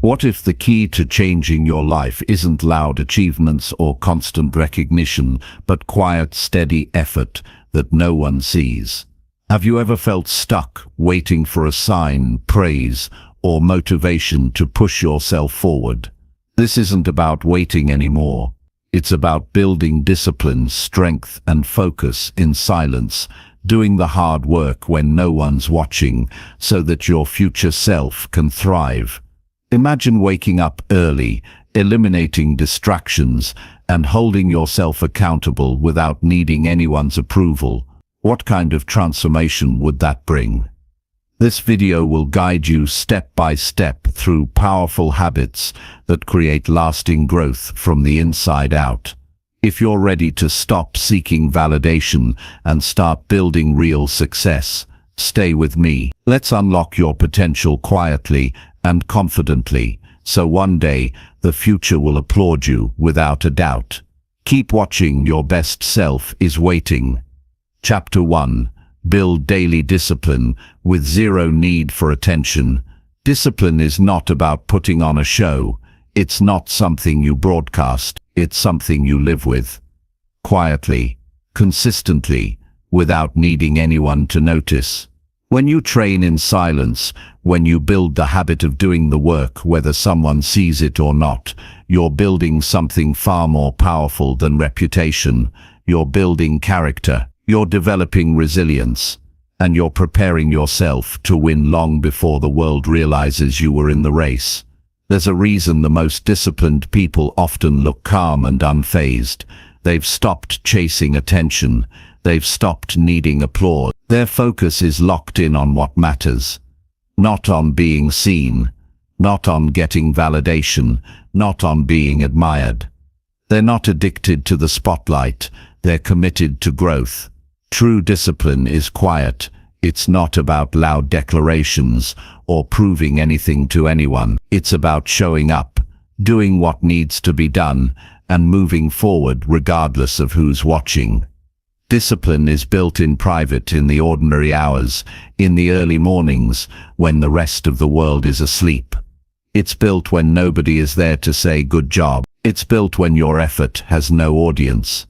What if the key to changing your life isn't loud achievements or constant recognition, but quiet, steady effort that no one sees? Have you ever felt stuck, waiting for a sign, praise, or motivation to push yourself forward? This isn't about waiting anymore. It's about building discipline, strength, and focus in silence, doing the hard work when no one's watching, so that your future self can thrive. Imagine waking up early, eliminating distractions, and holding yourself accountable without needing anyone's approval. What kind of transformation would that bring? This video will guide you step by step through powerful habits that create lasting growth from the inside out. If you're ready to stop seeking validation and start building real success, stay with me. Let's unlock your potential quietly and confidently, so one day the future will applaud you without a doubt. Keep watching, your best self is waiting. Chapter 1. Build daily discipline with zero need for attention. Discipline is not about putting on a show. It's not something you broadcast, it's something you live with. Quietly, consistently, without needing anyone to notice. When you train in silence, when you build the habit of doing the work whether someone sees it or not, you're building something far more powerful than reputation. You're building character. You're developing resilience, and you're preparing yourself to win long before the world realizes you were in the race. There's a reason the most disciplined people often look calm and unfazed. They've stopped chasing attention. They've stopped needing applause. Their focus is locked in on what matters. Not on being seen, not on getting validation, not on being admired. They're not addicted to the spotlight. They're committed to growth. True discipline is quiet. It's not about loud declarations or proving anything to anyone. It's about showing up, doing what needs to be done, and moving forward regardless of who's watching. Discipline is built in private, in the ordinary hours, in the early mornings, when the rest of the world is asleep. It's built when nobody is there to say good job. It's built when your effort has no audience.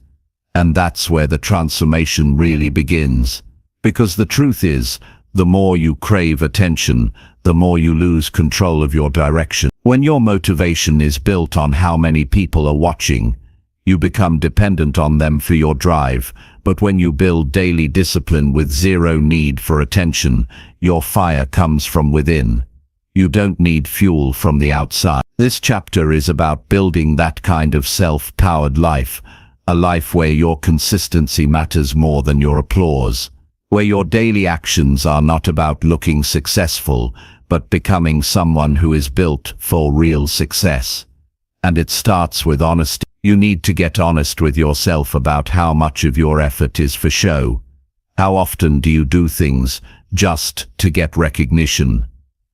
And that's where the transformation really begins. Because the truth is, the more you crave attention, the more you lose control of your direction. When your motivation is built on how many people are watching, you become dependent on them for your drive. But when you build daily discipline with zero need for attention, your fire comes from within. You don't need fuel from the outside. This chapter is about building that kind of self-powered life, a life where your consistency matters more than your applause, where your daily actions are not about looking successful, but becoming someone who is built for real success. And it starts with honesty. You need to get honest with yourself about how much of your effort is for show. How often do you do things just to get recognition?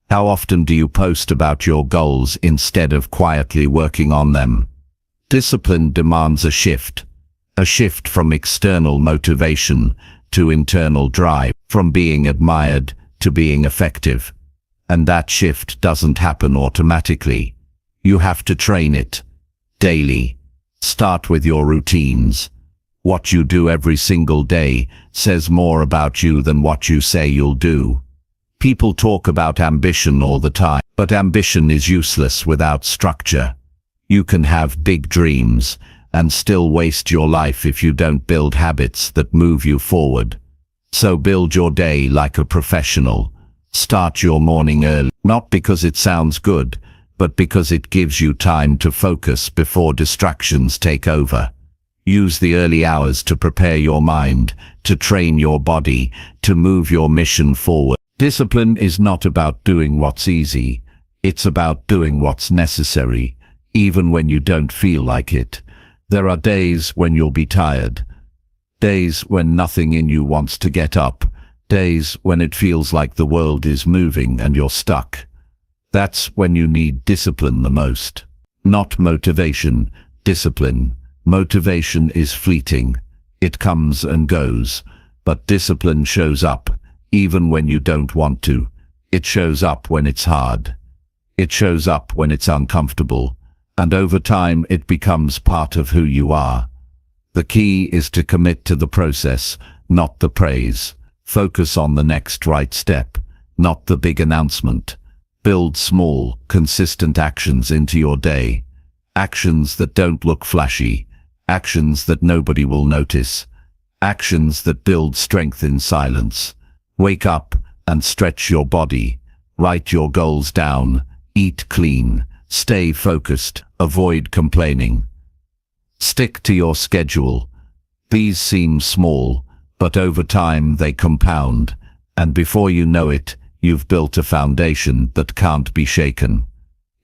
How often do you post about your goals instead of quietly working on them? Discipline demands a shift from external motivation to internal drive, from being admired to being effective. And that shift doesn't happen automatically. You have to train it daily. Start with your routines. What you do every single day says more about you than what you say you'll do. People talk about ambition all the time, but ambition is useless without structure. You can have big dreams and still waste your life if you don't build habits that move you forward. So build your day like a professional. Start your morning early, not because it sounds good, but because it gives you time to focus before distractions take over. Use the early hours to prepare your mind, to train your body, to move your mission forward. Discipline is not about doing what's easy. It's about doing what's necessary, even when you don't feel like it. There are days when you'll be tired, days when nothing in you wants to get up, days when it feels like the world is moving and you're stuck. That's when you need discipline the most. Not motivation, discipline. Motivation is fleeting. It comes and goes, but discipline shows up, even when you don't want to. It shows up when it's hard. It shows up when it's uncomfortable, and over time it becomes part of who you are. The key is to commit to the process, not the praise. Focus on the next right step, not the big announcement. Build small, consistent actions into your day. Actions that don't look flashy. Actions that nobody will notice. Actions that build strength in silence. Wake up and stretch your body. Write your goals down. Eat clean. Stay focused. Avoid complaining. Stick to your schedule. These seem small, but over time they compound, and before you know it, you've built a foundation that can't be shaken.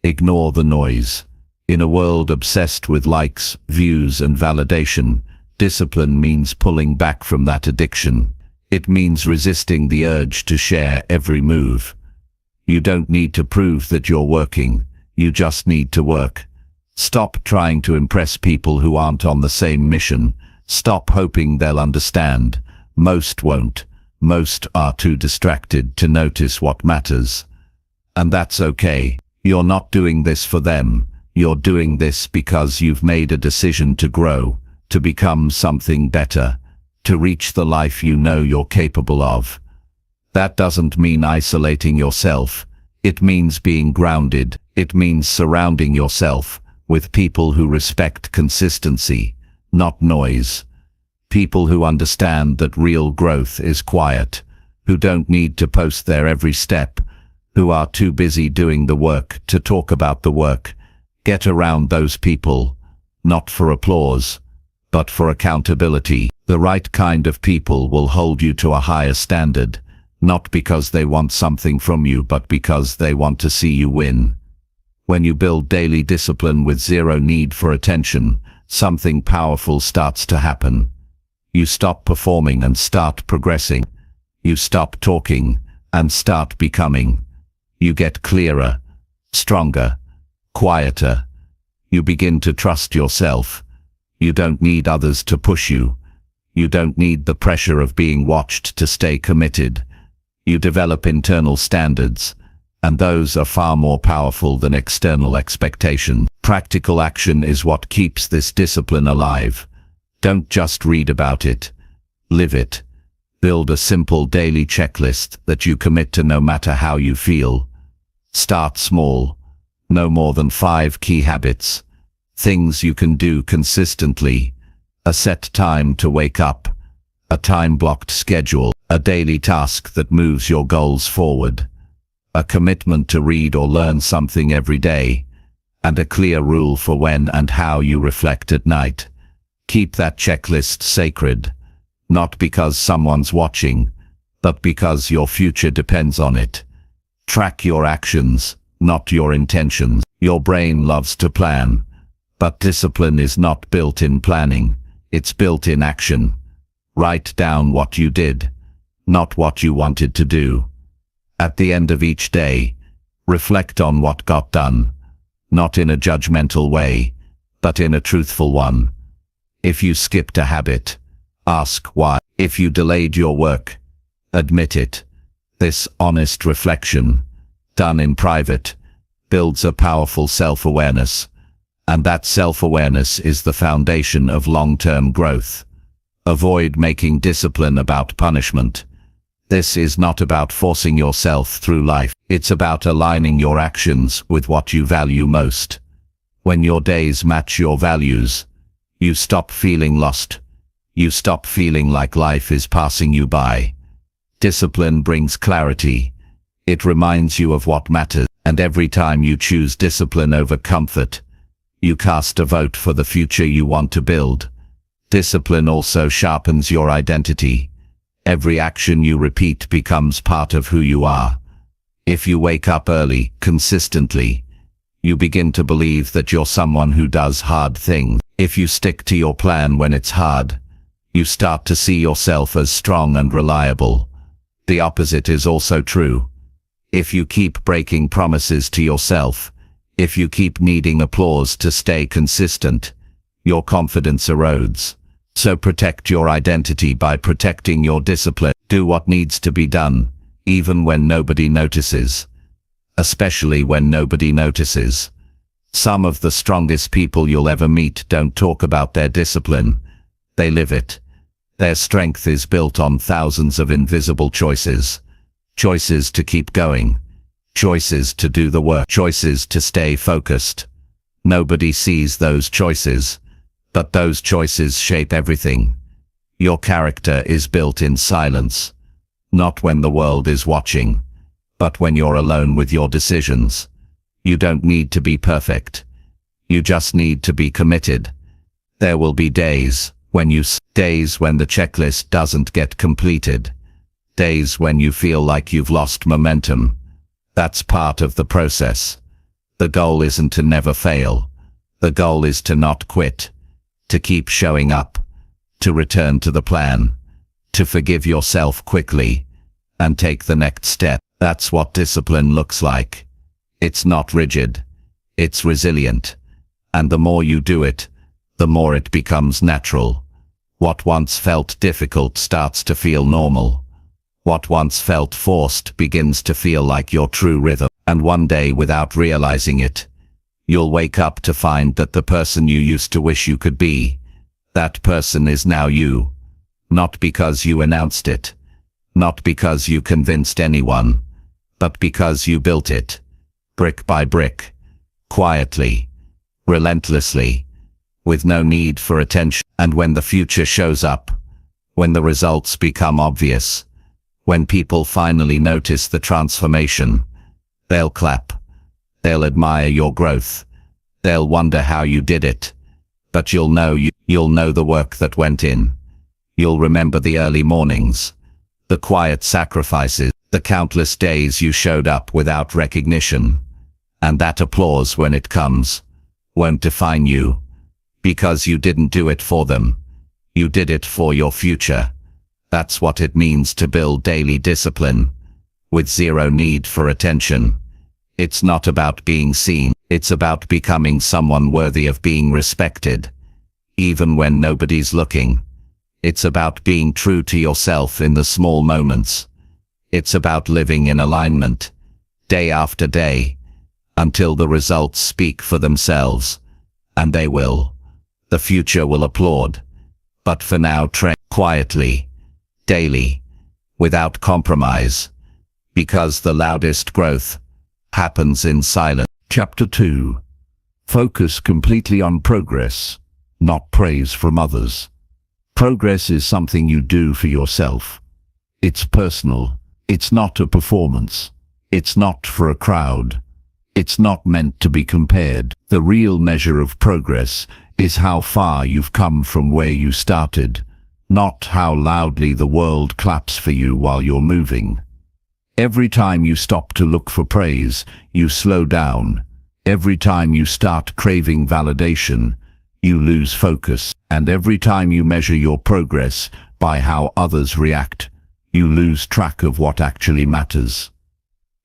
Ignore the noise. In a world obsessed with likes, views, and validation, discipline means pulling back from that addiction. It means resisting the urge to share every move. You don't need to prove that you're working, you just need to work. Stop trying to impress people who aren't on the same mission. Stop hoping they'll understand. Most won't. Most are too distracted to notice what matters. And that's okay. You're not doing this for them. You're doing this because you've made a decision to grow, to become something better, to reach the life you know you're capable of. That doesn't mean isolating yourself. It means being grounded. It means surrounding yourself with people who respect consistency, not noise. People who understand that real growth is quiet, who don't need to post their every step, who are too busy doing the work to talk about the work. Get around those people, not for applause, but for accountability. The right kind of people will hold you to a higher standard, not because they want something from you, but because they want to see you win. When you build daily discipline with zero need for attention, something powerful starts to happen. You stop performing and start progressing. You stop talking and start becoming. You get clearer, stronger, quieter. You begin to trust yourself. You don't need others to push you. You don't need the pressure of being watched to stay committed. You develop internal standards, and those are far more powerful than external expectation. Practical action is what keeps this discipline alive. Don't just read about it. Live it. Build a simple daily checklist that you commit to no matter how you feel. Start small. No more than 5 key habits. Things you can do consistently. A set time to wake up. A time-blocked schedule. A daily task that moves your goals forward. A commitment to read or learn something every day. And a clear rule for when and how you reflect at night. Keep that checklist sacred. Not because someone's watching, but because your future depends on it. Track your actions, not your intentions. Your brain loves to plan, but discipline is not built in planning, it's built in action. Write down what you did, not what you wanted to do. At the end of each day, reflect on what got done, not in a judgmental way, but in a truthful one. If you skipped a habit, ask why. If you delayed your work, admit it. This honest reflection, done in private, builds a powerful self-awareness, and that self-awareness is the foundation of long-term growth. Avoid making discipline about punishment. This is not about forcing yourself through life. It's about aligning your actions with what you value most. When your days match your values, you stop feeling lost. You stop feeling like life is passing you by. Discipline brings clarity. It reminds you of what matters, and every time you choose discipline over comfort, you cast a vote for the future you want to build. Discipline also sharpens your identity. Every action you repeat becomes part of who you are. If you wake up early, consistently, you begin to believe that you're someone who does hard things. If you stick to your plan when it's hard, you start to see yourself as strong and reliable. The opposite is also true. If you keep breaking promises to yourself, if you keep needing applause to stay consistent, your confidence erodes. So protect your identity by protecting your discipline. Do what needs to be done, even when nobody notices. especially when nobody notices. Some of the strongest people you'll ever meet don't talk about their discipline. They live it. Their strength is built on thousands of invisible choices. Choices to keep going. Choices to do the work. Choices to stay focused. Nobody sees those choices, but those choices shape everything. Your character is built in silence, not when the world is watching, but when you're alone with your decisions. You don't need to be perfect. You just need to be committed. There will be days when the checklist doesn't get completed. Days when you feel like you've lost momentum. That's part of the process. The goal isn't to never fail. The goal is to not quit, to keep showing up, to return to the plan, to forgive yourself quickly, and take the next step. That's what discipline looks like. It's not rigid. It's resilient. And the more you do it, the more it becomes natural. What once felt difficult starts to feel normal. What once felt forced begins to feel like your true rhythm. And one day, without realizing it, you'll wake up to find that the person you used to wish you could be, that person is now you. Not because you announced it, not because you convinced anyone, but because you built it, brick by brick, quietly, relentlessly, with no need for attention. And when the future shows up, when the results become obvious, when people finally notice the transformation, they'll clap. They'll admire your growth. They'll wonder how you did it. But you'll know the work that went in. You'll remember the early mornings, the quiet sacrifices, the countless days you showed up without recognition. And that applause, when it comes, won't define you, because you didn't do it for them. You did it for your future. That's what it means to build daily discipline, with zero need for attention. It's not about being seen. It's about becoming someone worthy of being respected, even when nobody's looking. It's about being true to yourself in the small moments. It's about living in alignment, day after day, until the results speak for themselves. And they will. The future will applaud. But for now, train quietly, daily, without compromise, because the loudest growth happens in silence. Chapter 2. Focus completely on progress, not praise from others. Progress is something you do for yourself. It's personal. It's not a performance. It's not for a crowd. It's not meant to be compared. The real measure of progress is how far you've come from where you started, not how loudly the world claps for you while you're moving. Every time you stop to look for praise, you slow down. Every time you start craving validation, you lose focus. And every time you measure your progress by how others react, you lose track of what actually matters.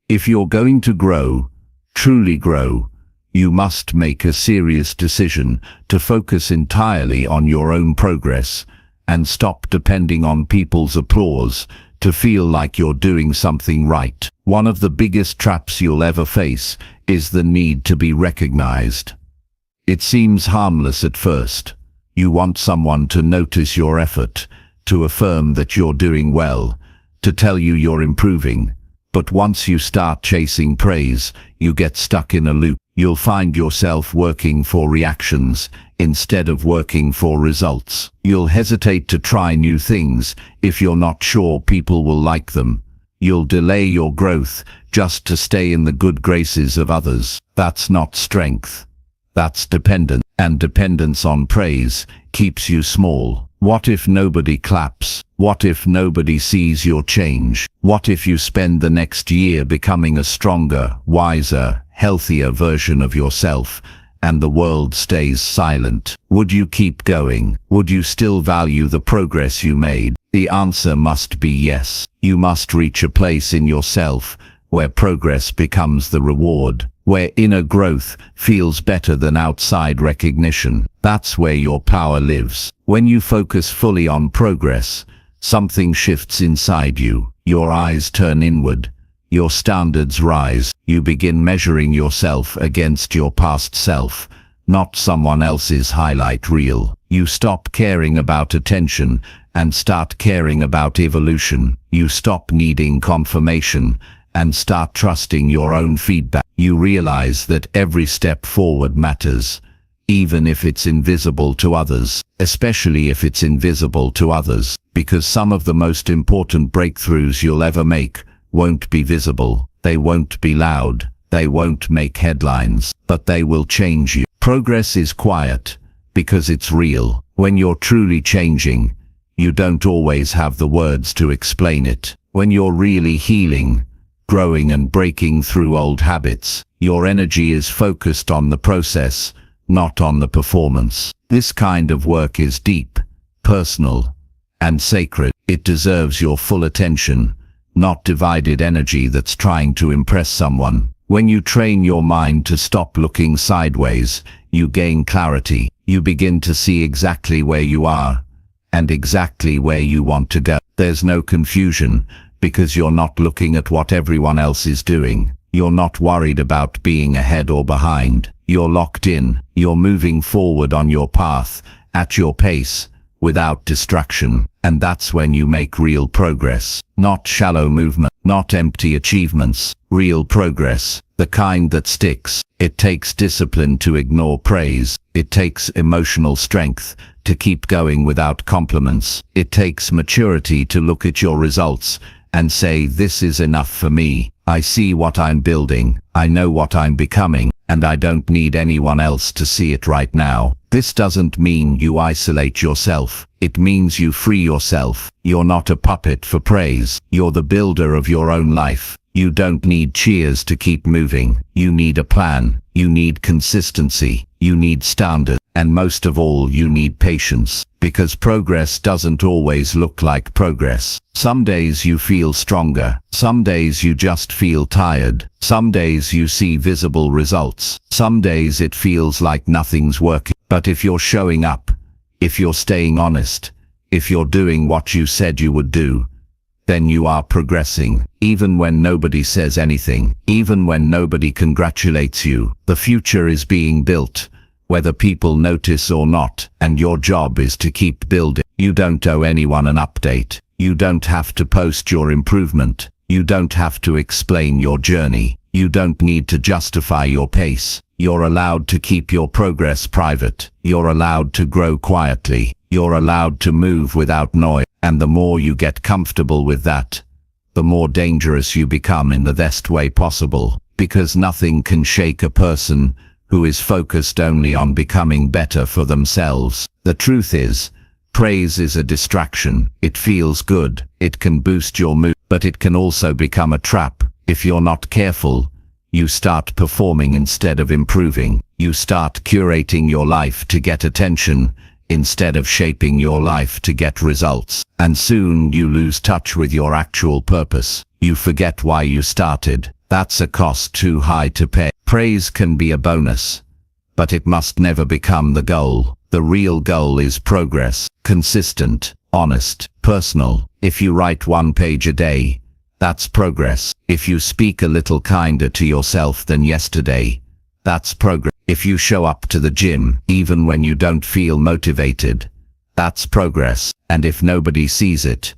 If you're going to grow, truly grow, you must make a serious decision to focus entirely on your own progress and stop depending on people's applause to feel like you're doing something right. One of the biggest traps you'll ever face is the need to be recognized. It seems harmless at first. You want someone to notice your effort, to affirm that you're doing well, to tell you you're improving. But once you start chasing praise, you get stuck in a loop. You'll find yourself working for reactions instead of working for results. You'll hesitate to try new things if you're not sure people will like them. You'll delay your growth just to stay in the good graces of others. That's not strength. That's dependence. And dependence on praise keeps you small. What if nobody claps? What if nobody sees your change? What if you spend the next year becoming a stronger, wiser, healthier version of yourself, and the world stays silent? Would you keep going? Would you still value the progress you made? The answer must be yes. You must reach a place in yourself where progress becomes the reward, where inner growth feels better than outside recognition. That's where your power lives. When you focus fully on progress, something shifts inside you. Your eyes turn inward. your standards rise. You begin measuring yourself against your past self, not someone else's highlight reel. You stop caring about attention and start caring about evolution. You stop needing confirmation and start trusting your own feedback. You realize that every step forward matters, even if it's invisible to others, especially if it's invisible to others, because some of the most important breakthroughs you'll ever make won't be visible. They won't be loud. They won't make headlines, but they will change you. Progress is quiet because it's real. When you're truly changing, you don't always have the words to explain it. When you're really healing, growing and breaking through old habits, your energy is focused on the process, not on the performance. This kind of work is deep, personal, and sacred. It deserves your full attention, not divided energy that's trying to impress someone. When you train your mind to stop looking sideways, you gain clarity. You begin to see exactly where you are and exactly where you want to go. There's no confusion because you're not looking at what everyone else is doing. You're not worried about being ahead or behind. You're locked in. You're moving forward on your path, at your pace, without distraction. And that's when you make real progress. Not shallow movement, not empty achievements. Real progress, the kind that sticks. It takes discipline to ignore praise. It takes emotional strength to keep going without compliments. It takes maturity to look at your results and say, this is enough for me. I see what I'm building. I know what I'm becoming, and I don't need anyone else to see it right now. This doesn't mean you isolate yourself. It means you free yourself. You're not a puppet for praise. You're the builder of your own life. You don't need cheers to keep moving. You need a plan. You need consistency. You need standards. And most of all, you need patience. Because progress doesn't always look like progress. Some days you feel stronger. Some days you just feel tired. Some days you see visible results. Some days it feels like nothing's working. But if you're showing up, if you're staying honest, if you're doing what you said you would do, then you are progressing. Even when nobody says anything, even when nobody congratulates you, the future is being built, whether people notice or not, and your job is to keep building. You don't owe anyone an update. You don't have to post your improvement. You don't have to explain your journey. You don't need to justify your pace. You're allowed to keep your progress private. You're allowed to grow quietly. You're allowed to move without noise. And the more you get comfortable with that, the more dangerous you become in the best way possible. Because nothing can shake a person who is focused only on becoming better for themselves. The truth is, praise is a distraction. It feels good. It can boost your mood, but it can also become a trap. If you're not careful, you start performing instead of improving. You start curating your life to get attention instead of shaping your life to get results. And soon you lose touch with your actual purpose. You forget why you started. That's a cost too high to pay. Praise can be a bonus, but it must never become the goal. The real goal is progress, consistent, honest, personal. If you write 1 page a day, that's progress. If you speak a little kinder to yourself than yesterday, that's progress. If you show up to the gym, even when you don't feel motivated, that's progress. And if nobody sees it,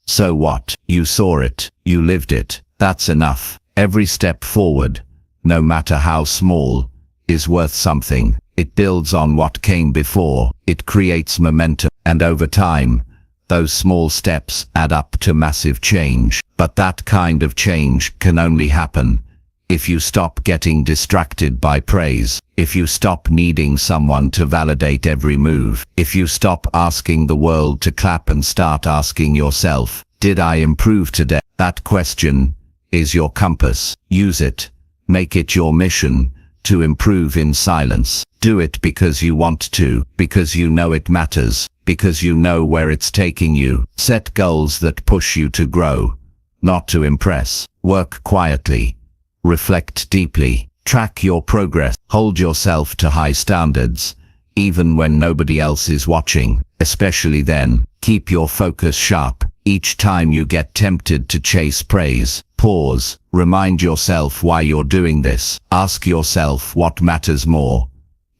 so what? You saw it, you lived it, that's enough. Every step forward, no matter how small, is worth something. It builds on what came before. It creates momentum. And over time, those small steps add up to massive change. But that kind of change can only happen if you stop getting distracted by praise. If you stop needing someone to validate every move. If you stop asking the world to clap and start asking yourself, did I improve today? That question is your compass. Use it. Make it your mission to improve in silence. Do it because you want to, because you know it matters, because you know where it's taking you. Set goals that push you to grow, not to impress. Work quietly. Reflect deeply. Track your progress. Hold yourself to high standards, even when nobody else is watching. Especially then, keep your focus sharp. Each time you get tempted to chase praise, pause, remind yourself why you're doing this. Ask yourself what matters more,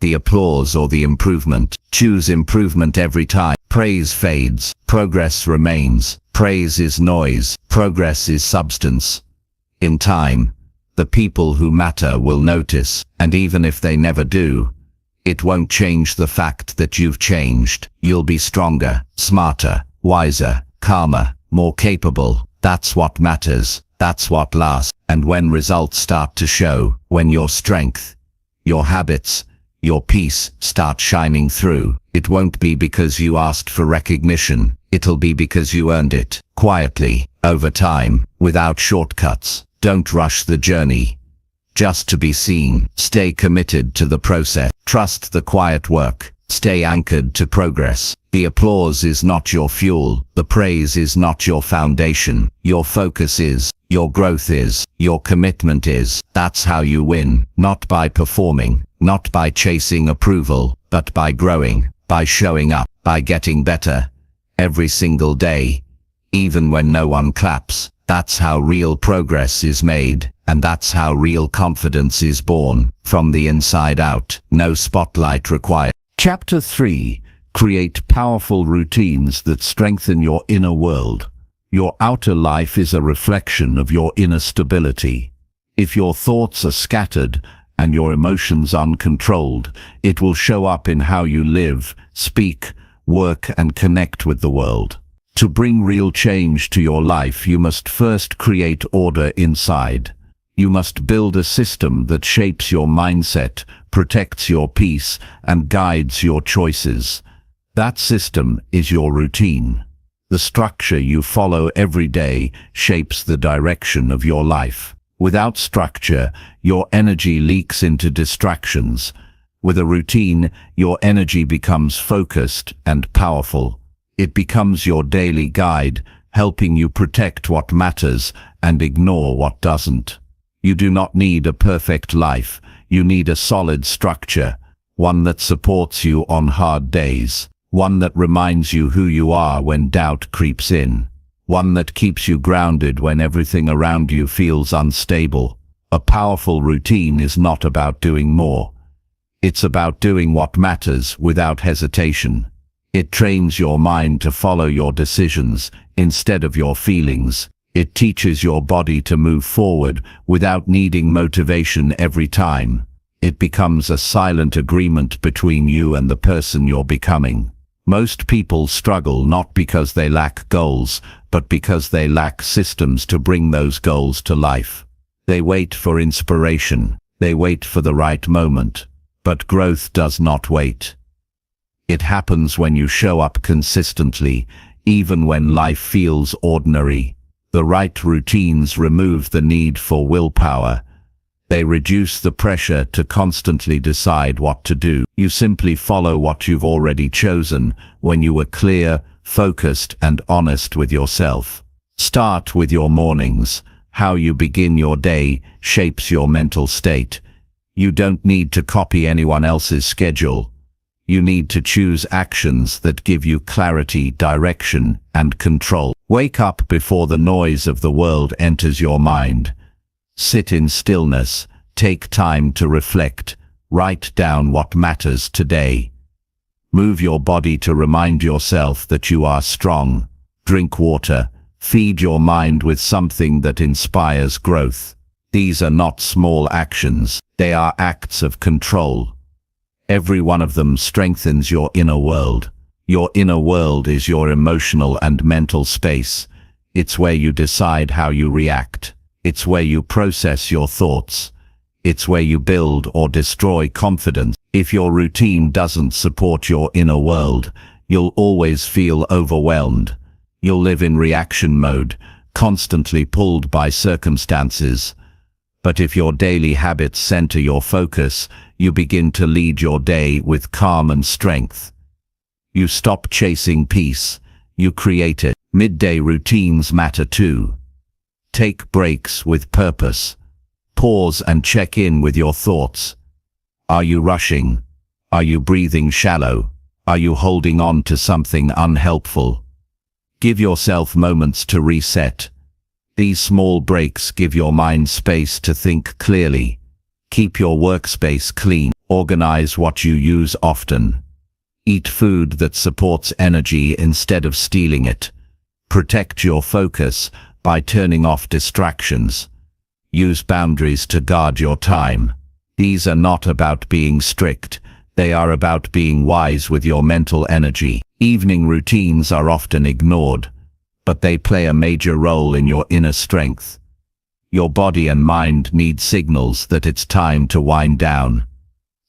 the applause or the improvement. Choose improvement every time. Praise fades, progress remains. Praise is noise, progress is substance. In time, the people who matter will notice, and even if they never do, it won't change the fact that you've changed. You'll be stronger, smarter, wiser, calmer, more capable. That's what matters. That's what lasts. And when results start to show, when your strength, your habits, your peace start shining through, it won't be because you asked for recognition. It'll be because you earned it, quietly, over time, without shortcuts. Don't rush the journey just to be seen. Stay committed to the process. Trust the quiet work. Stay anchored to progress. The applause is not your fuel. The praise is not your foundation. Your focus is. Your growth is. Your commitment is. That's how you win. Not by performing, not by chasing approval, but by growing, by showing up, by getting better every single day, even when no one claps. That's how real progress is made, and that's how real confidence is born, from the inside out. No spotlight required. Chapter 3. Create powerful routines that strengthen your inner world. Your outer life is a reflection of your inner stability. If your thoughts are scattered and your emotions uncontrolled, it will show up in how you live, speak, work, and connect with the world. To bring real change to your life, you must first create order inside. You must build a system that shapes your mindset, protects your peace, and guides your choices. That system is your routine. The structure you follow every day shapes the direction of your life. Without structure, your energy leaks into distractions. With a routine, your energy becomes focused and powerful. It becomes your daily guide, helping you protect what matters and ignore what doesn't. You do not need a perfect life. You need a solid structure, one that supports you on hard days, one that reminds you who you are when doubt creeps in, one that keeps you grounded when everything around you feels unstable. A powerful routine is not about doing more. It's about doing what matters without hesitation. It trains your mind to follow your decisions instead of your feelings. It teaches your body to move forward without needing motivation every time. It becomes a silent agreement between you and the person you're becoming. Most people struggle not because they lack goals, but because they lack systems to bring those goals to life. They wait for inspiration. They wait for the right moment. But growth does not wait. It happens when you show up consistently, even when life feels ordinary. The right routines remove the need for willpower. They reduce the pressure to constantly decide what to do. You simply follow what you've already chosen when you were clear, focused, and honest with yourself. Start with your mornings. How you begin your day shapes your mental state. You don't need to copy anyone else's schedule. You need to choose actions that give you clarity, direction, and control. Wake up before the noise of the world enters your mind. Sit in stillness. Take time to reflect. Write down what matters today. Move your body to remind yourself that you are strong. Drink water. Feed your mind with something that inspires growth. These are not small actions. They are acts of control. Every one of them strengthens your inner world. Your inner world is your emotional and mental space. It's where you decide how you react. It's where you process your thoughts. It's where you build or destroy confidence. If your routine doesn't support your inner world, you'll always feel overwhelmed. You'll live in reaction mode, constantly pulled by circumstances. But if your daily habits center your focus, you begin to lead your day with calm and strength. You stop chasing peace. You create it. Midday routines matter too. Take breaks with purpose. Pause and check in with your thoughts. Are you rushing? Are you breathing shallow? Are you holding on to something unhelpful? Give yourself moments to reset. These small breaks give your mind space to think clearly. Keep your workspace clean. Organize what you use often. Eat food that supports energy instead of stealing it. Protect your focus by turning off distractions. Use boundaries to guard your time. These are not about being strict. They are about being wise with your mental energy. Evening routines are often ignored, but they play a major role in your inner strength. Your body and mind need signals that it's time to wind down.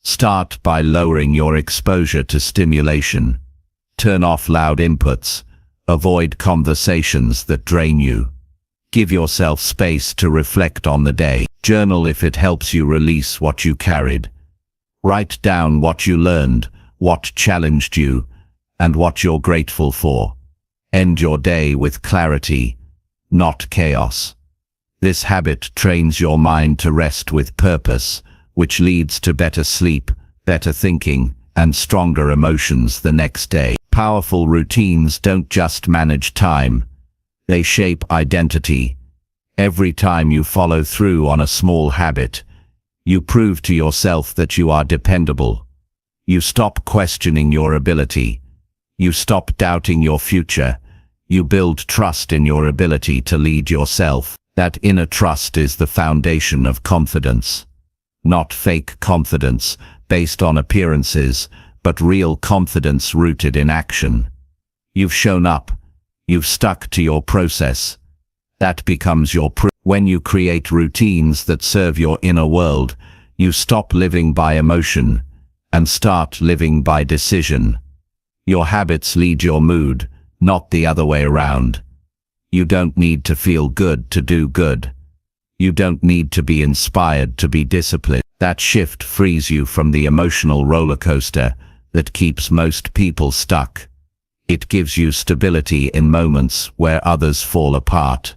Start by lowering your exposure to stimulation. Turn off loud inputs. Avoid conversations that drain you. Give yourself space to reflect on the day. Journal if it helps you release what you carried. Write down what you learned, what challenged you, and what you're grateful for. End your day with clarity, not chaos. This habit trains your mind to rest with purpose, which leads to better sleep, better thinking, and stronger emotions the next day. Powerful routines don't just manage time. They shape identity. Every time you follow through on a small habit, you prove to yourself that you are dependable. You stop questioning your ability. You stop doubting your future. You build trust in your ability to lead yourself. That inner trust is the foundation of confidence. Not fake confidence based on appearances, but real confidence rooted in action. You've shown up. You've stuck to your process. That becomes your proof. When you create routines that serve your inner world, you stop living by emotion and start living by decision. Your habits lead your mood, not the other way around. You don't need to feel good to do good. You don't need to be inspired to be disciplined. That shift frees you from the emotional roller coaster that keeps most people stuck. It gives you stability in moments where others fall apart.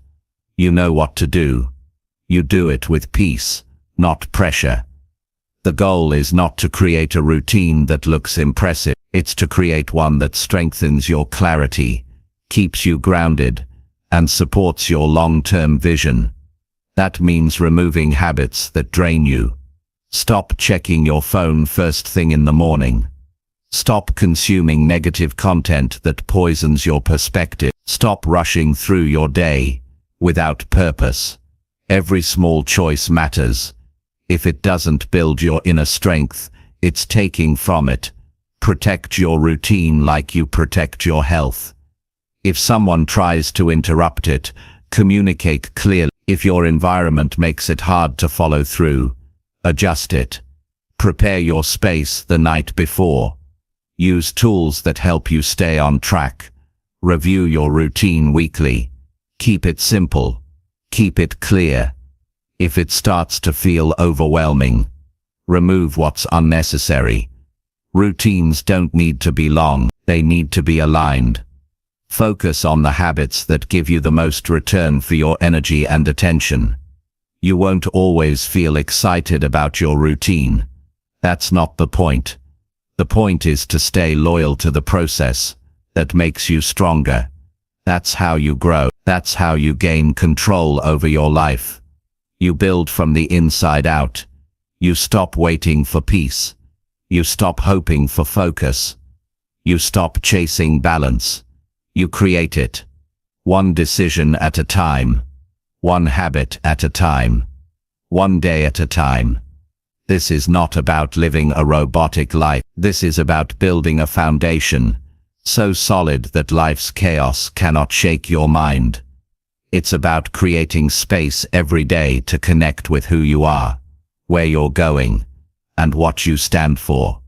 You know what to do. You do it with peace, not pressure. The goal is not to create a routine that looks impressive. It's to create one that strengthens your clarity, keeps you grounded, and supports your long-term vision. That means removing habits that drain you. Stop checking your phone first thing in the morning. Stop consuming negative content that poisons your perspective. Stop rushing through your day without purpose. Every small choice matters. If it doesn't build your inner strength, it's taking from it. Protect your routine like you protect your health. If someone tries to interrupt it, communicate clearly. If your environment makes it hard to follow through, adjust it. Prepare your space the night before. Use tools that help you stay on track. Review your routine weekly. Keep it simple. Keep it clear. If it starts to feel overwhelming, remove what's unnecessary. Routines don't need to be long, they need to be aligned. Focus on the habits that give you the most return for your energy and attention. You won't always feel excited about your routine. That's not the point. The point is to stay loyal to the process that makes you stronger. That's how you grow. That's how you gain control over your life. You build from the inside out. You stop waiting for peace. You stop hoping for focus. You stop chasing balance. You create it. One decision at a time. One habit at a time. One day at a time. This is not about living a robotic life. This is about building a foundation so solid that life's chaos cannot shake your mind. It's about creating space every day to connect with who you are, where you're going, and what you stand for.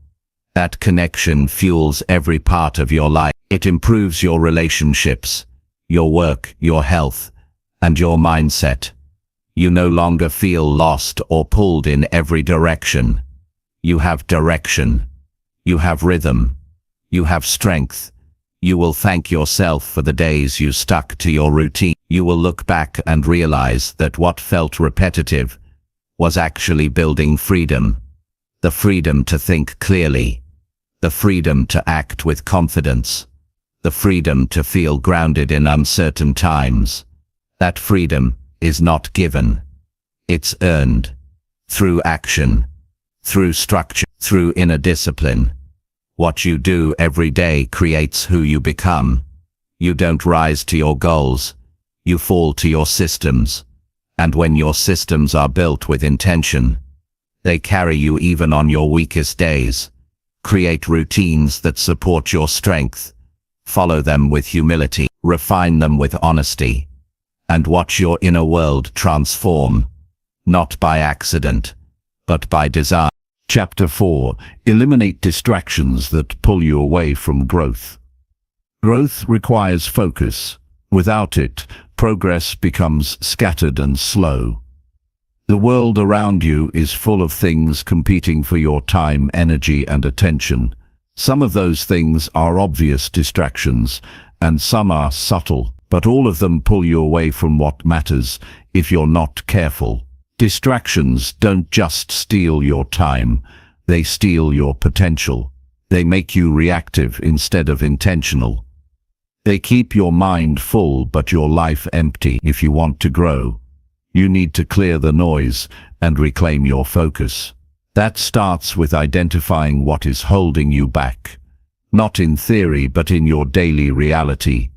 That connection fuels every part of your life. It improves your relationships, your work, your health, and your mindset. You no longer feel lost or pulled in every direction. You have direction. You have rhythm. You have strength. You will thank yourself for the days you stuck to your routine. You will look back and realize that what felt repetitive was actually building freedom. The freedom to think clearly. The freedom to act with confidence. the freedom to feel grounded in uncertain times. That freedom is not given. It's earned. Through action, through structure, through inner discipline. What you do every day creates who you become. You don't rise to your goals, you fall to your systems. And when your systems are built with intention, they carry you even on your weakest days. Create routines that support your strength. Follow them with humility, refine them with honesty, and watch your inner world transform, not by accident, but by design. Chapter 4. Eliminate distractions that pull you away from growth. Growth requires focus. Without it, progress becomes scattered and slow. The world around you is full of things competing for your time, energy, and attention. Some of those things are obvious distractions, and some are subtle, but all of them pull you away from what matters if you're not careful. Distractions don't just steal your time, they steal your potential. They make you reactive instead of intentional. They keep your mind full but your life empty. If you want to grow, you need to clear the noise and reclaim your focus. That starts with identifying what is holding you back, not in theory but in your daily reality.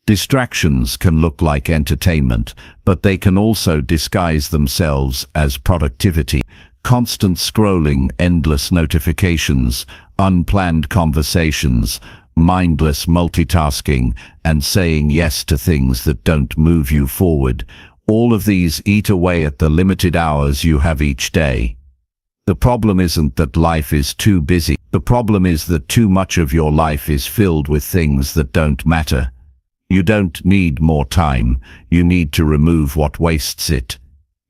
Distractions can look like entertainment, but they can also disguise themselves as productivity. Constant scrolling, endless notifications, unplanned conversations, mindless multitasking, and saying yes to things that don't move you forward. All of these eat away at the limited hours you have each day. The problem isn't that life is too busy. The problem is that too much of your life is filled with things that don't matter. You don't need more time. You need to remove what wastes it.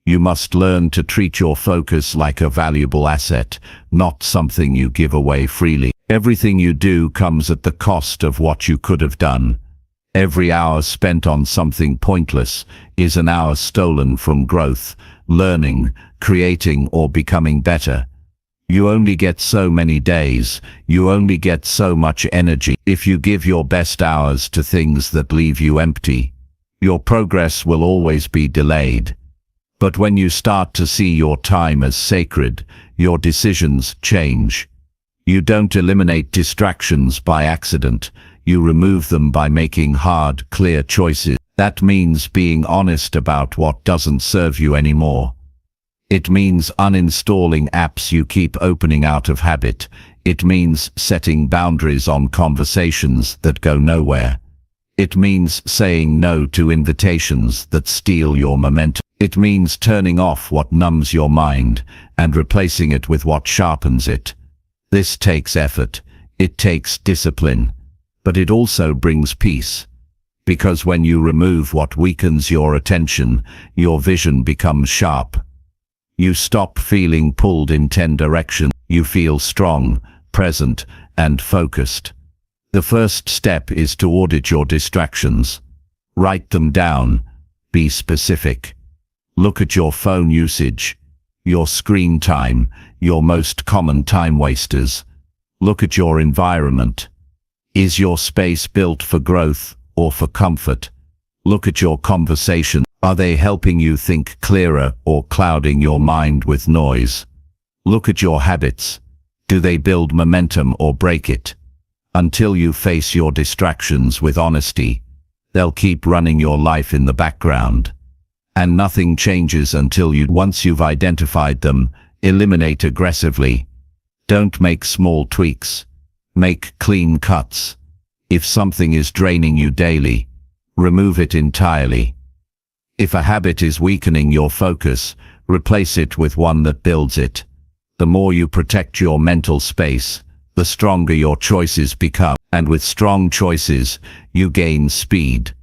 You must learn to treat your focus like a valuable asset, not something you give away freely. Everything you do comes at the cost of what you could have done. Every hour spent on something pointless is an hour stolen from growth, learning, creating, or becoming better. You only get so many days, you only get so much energy. If you give your best hours to things that leave you empty, your progress will always be delayed. But when you start to see your time as sacred, your decisions change. You don't eliminate distractions by accident, you remove them by making hard, clear choices. That means being honest about what doesn't serve you anymore. It means uninstalling apps you keep opening out of habit. It means setting boundaries on conversations that go nowhere. It means saying no to invitations that steal your momentum. It means turning off what numbs your mind and replacing it with what sharpens it. This takes effort, it takes discipline, but it also brings peace. Because when you remove what weakens your attention, your vision becomes sharp. You stop feeling pulled in 10 directions. You feel strong, present, and focused. The first step is to audit your distractions. Write them down. Be specific. Look at your phone usage, your screen time, your most common time wasters. Look at your environment. Is your space built for growth or for comfort? Look at your conversation. Are they helping you think clearer or clouding your mind with noise? Look at your habits. Do they build momentum or break it? Until you face your distractions with honesty, they'll keep running your life in the background. And nothing changes until once you've identified them, eliminate aggressively. Don't make small tweaks. Make clean cuts. If something is draining you daily, remove it entirely. If a habit is weakening your focus, replace it with one that builds it. The more you protect your mental space, the stronger your choices become. And with strong choices, you gain speed.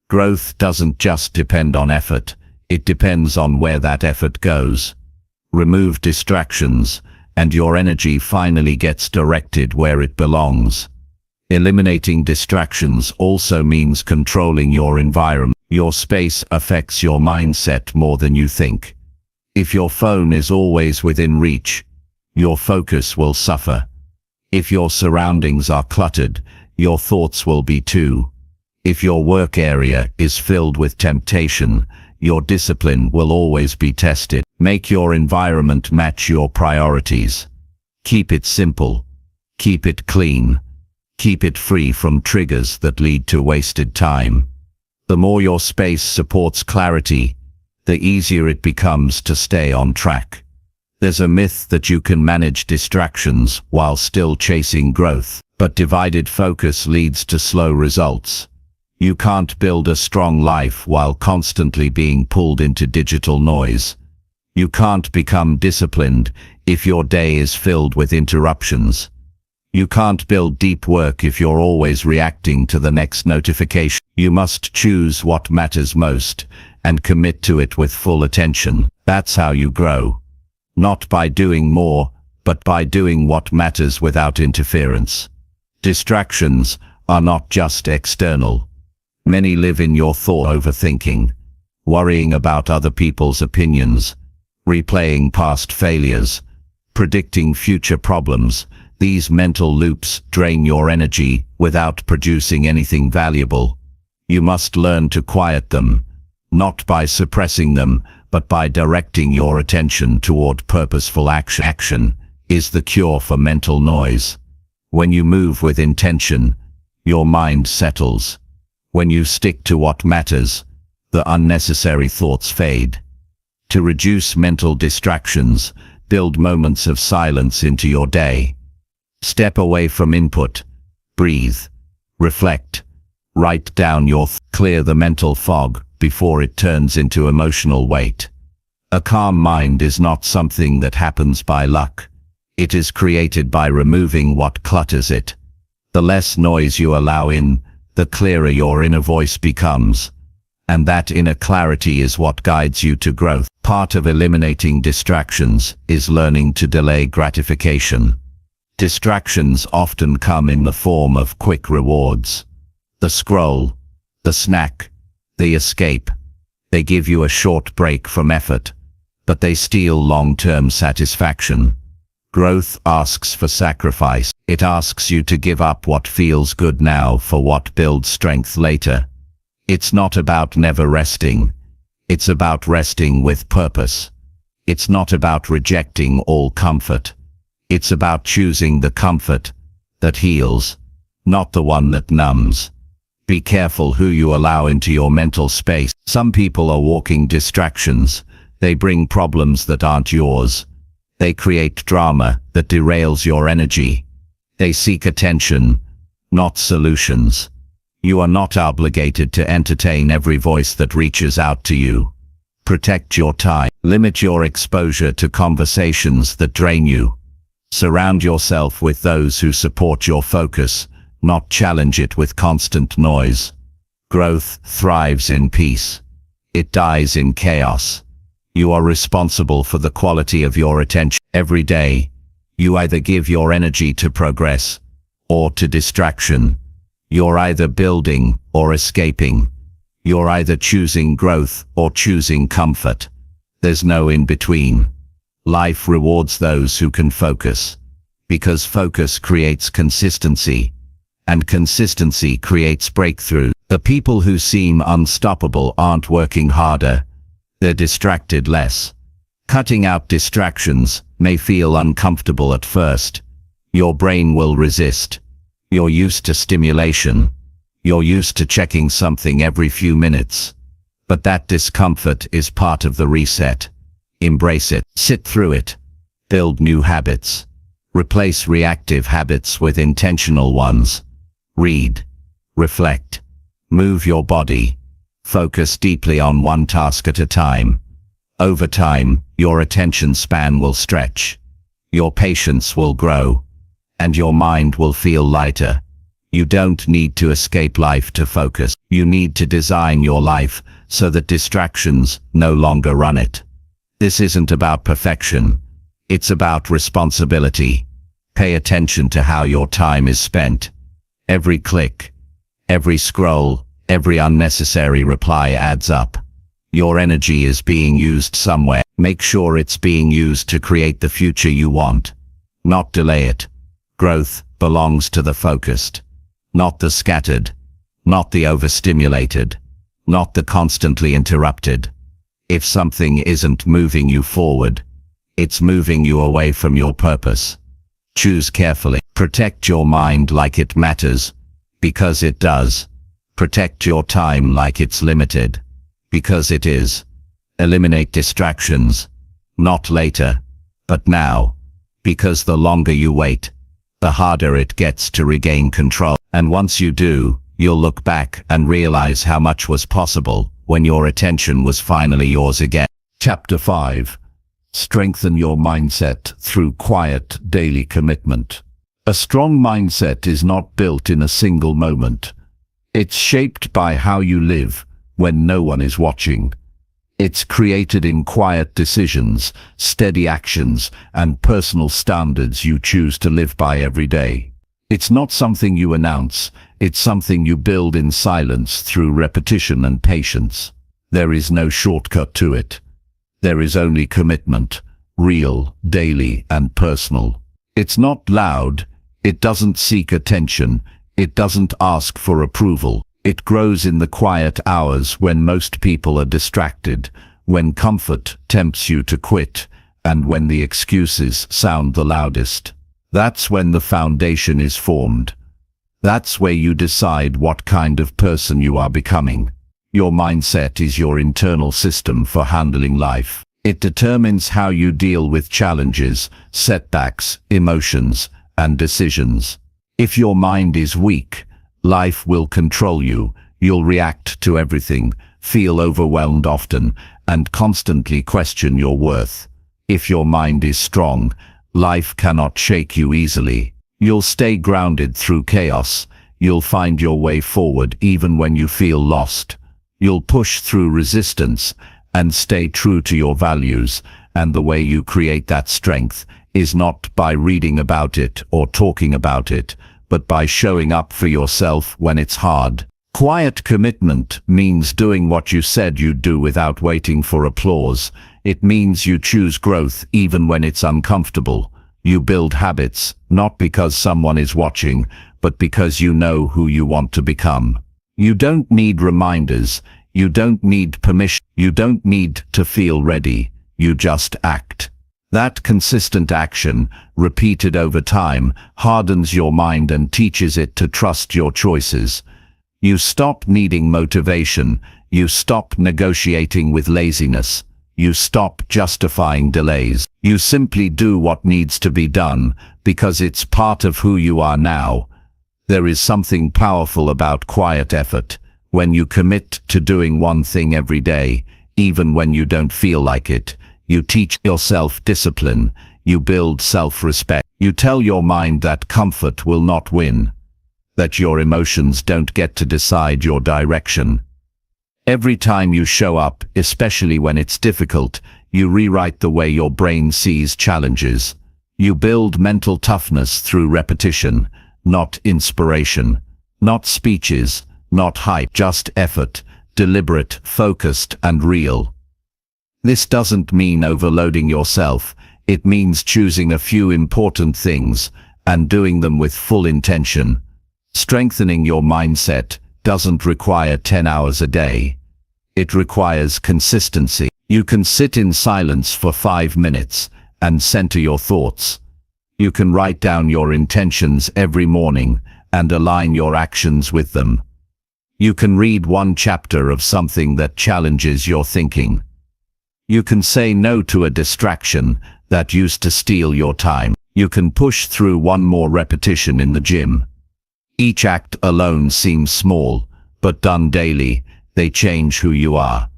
Growth doesn't just depend on effort, it depends on where that effort goes. Remove distractions, and your energy finally gets directed where it belongs. Eliminating distractions also means controlling your environment. Your space affects your mindset more than you think. If your phone is always within reach, your focus will suffer. If your surroundings are cluttered, your thoughts will be too. If your work area is filled with temptation, your discipline will always be tested. Make your environment match your priorities. Keep it simple. Keep it clean. Keep it free from triggers that lead to wasted time. The more your space supports clarity, the easier it becomes to stay on track. There's a myth that you can manage distractions while still chasing growth, but divided focus leads to slow results. You can't build a strong life while constantly being pulled into digital noise. You can't become disciplined if your day is filled with interruptions. You can't build deep work if you're always reacting to the next notification. You must choose what matters most and commit to it with full attention. That's how you grow. Not by doing more, but by doing what matters without interference. Distractions are not just external. Many live in your thought, overthinking, worrying about other people's opinions, replaying past failures, predicting future problems. These mental loops drain your energy without producing anything valuable. You must learn to quiet them, not by suppressing them, but by directing your attention toward purposeful action. Action is the cure for mental noise. When you move with intention, your mind settles. When you stick to what matters, the unnecessary thoughts fade. To reduce mental distractions, build moments of silence into your day. Step away from input. Breathe. Reflect. Write down your clear the mental fog before it turns into emotional weight. A calm mind is not something that happens by luck. It is created by removing what clutters it. The less noise you allow in, the clearer your inner voice becomes. And that inner clarity is what guides you to growth. Part of eliminating distractions is learning to delay gratification. Distractions often come in the form of quick rewards. The scroll, the snack, the escape. They give you a short break from effort, but they steal long-term satisfaction. Growth asks for sacrifice. It asks you to give up what feels good now for what builds strength later. It's not about never resting. It's about resting with purpose. It's not about rejecting all comfort. It's about choosing the comfort that heals, not the one that numbs. Be careful who you allow into your mental space. Some people are walking distractions. They bring problems that aren't yours. They create drama that derails your energy. They seek attention, not solutions. You are not obligated to entertain every voice that reaches out to you. Protect your time. Limit your exposure to conversations that drain you. Surround yourself with those who support your focus, not challenge it with constant noise. Growth thrives in peace. It dies in chaos. You are responsible for the quality of your attention. Every day, you either give your energy to progress or to distraction. You're either building or escaping. You're either choosing growth or choosing comfort. There's no in between. Life rewards those who can focus, because focus creates consistency, and consistency creates breakthrough. The people who seem unstoppable aren't working harder, they're distracted less. Cutting out distractions may feel uncomfortable at first. Your brain will resist. You're used to stimulation. You're used to checking something every few minutes. But that discomfort is part of the reset. Embrace it. Sit through it. Build new habits. Replace reactive habits with intentional ones. Read. Reflect. Move your body. Focus deeply on one task at a time. Over time, your attention span will stretch. Your patience will grow. And your mind will feel lighter. You don't need to escape life to focus. You need to design your life so that distractions no longer run it. This isn't about perfection. It's about responsibility. Pay attention to how your time is spent. Every click, every scroll, every unnecessary reply adds up. Your energy is being used somewhere. Make sure it's being used to create the future you want, not delay it. Growth belongs to the focused, Not the scattered, not the overstimulated, not the constantly interrupted. If something isn't moving you forward, it's moving you away from your purpose. Choose carefully. Protect your mind like it matters, because it does. Protect your time like it's limited, because it is. Eliminate distractions, not later, but now, because the longer you wait, the harder it gets to regain control. And once you do, you'll look back and realize how much was possible when your attention was finally yours again. Chapter 5. Strengthen your mindset through quiet daily commitment. A strong mindset is not built in a single moment. It's shaped by how you live when no one is watching. It's created in quiet decisions, steady actions, and personal standards you choose to live by every day. It's not something you announce, it's something you build in silence through repetition and patience. There is no shortcut to it. There is only commitment, real, daily, and personal. It's not loud, it doesn't seek attention, it doesn't ask for approval. It grows in the quiet hours when most people are distracted, when comfort tempts you to quit, and when the excuses sound the loudest. That's when the foundation is formed. That's where you decide what kind of person you are becoming. Your mindset is your internal system for handling life. It determines how you deal with challenges, setbacks, emotions, and decisions. If your mind is weak, life will control you. You'll react to everything, feel overwhelmed often, and constantly question your worth. If your mind is strong, life cannot shake you easily. You'll stay grounded through chaos. You'll find your way forward even when you feel lost. You'll push through resistance and stay true to your values. And the way you create that strength is not by reading about it or talking about it, but by showing up for yourself when it's hard. Quiet commitment means doing what you said you'd do without waiting for applause. It means you choose growth even when it's uncomfortable. You build habits, not because someone is watching, but because you know who you want to become. You don't need reminders. You don't need permission. You don't need to feel ready. You just act. That consistent action, repeated over time, hardens your mind and teaches it to trust your choices. You stop needing motivation. You stop negotiating with laziness. You stop justifying delays. You simply do what needs to be done because it's part of who you are now. There is something powerful about quiet effort. When you commit to doing one thing every day, even when you don't feel like it, you teach yourself discipline. You build self-respect. You tell your mind that comfort will not win, that your emotions don't get to decide your direction. Every time you show up, especially when it's difficult, you rewrite the way your brain sees challenges. You build mental toughness through repetition, not inspiration, not speeches, not hype, just effort, deliberate, focused, and real. This doesn't mean overloading yourself. It means choosing a few important things and doing them with full intention. Strengthening your mindset doesn't require 10 hours a day. It requires consistency. You can sit in silence for 5 minutes and center your thoughts. You can write down your intentions every morning and align your actions with them. You can read one chapter of something that challenges your thinking. You can say no to a distraction that used to steal your time. You can push through one more repetition in the gym. Each act alone seems small, but done daily, they change who you are.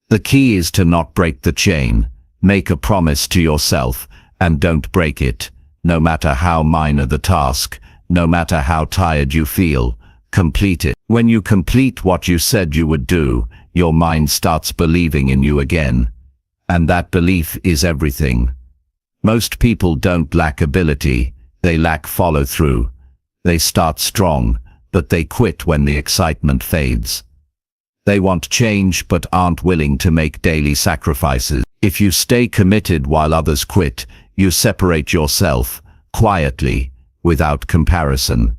The key is to not break the chain. Make a promise to yourself and don't break it. No matter how minor the task, no matter how tired you feel, complete it. When you complete what you said you would do, your mind starts believing in you again. And that belief is everything. Most people don't lack ability, they lack follow-through. They start strong, but they quit when the excitement fades. They want change but aren't willing to make daily sacrifices. If you stay committed while others quit, you separate yourself, quietly, without comparison.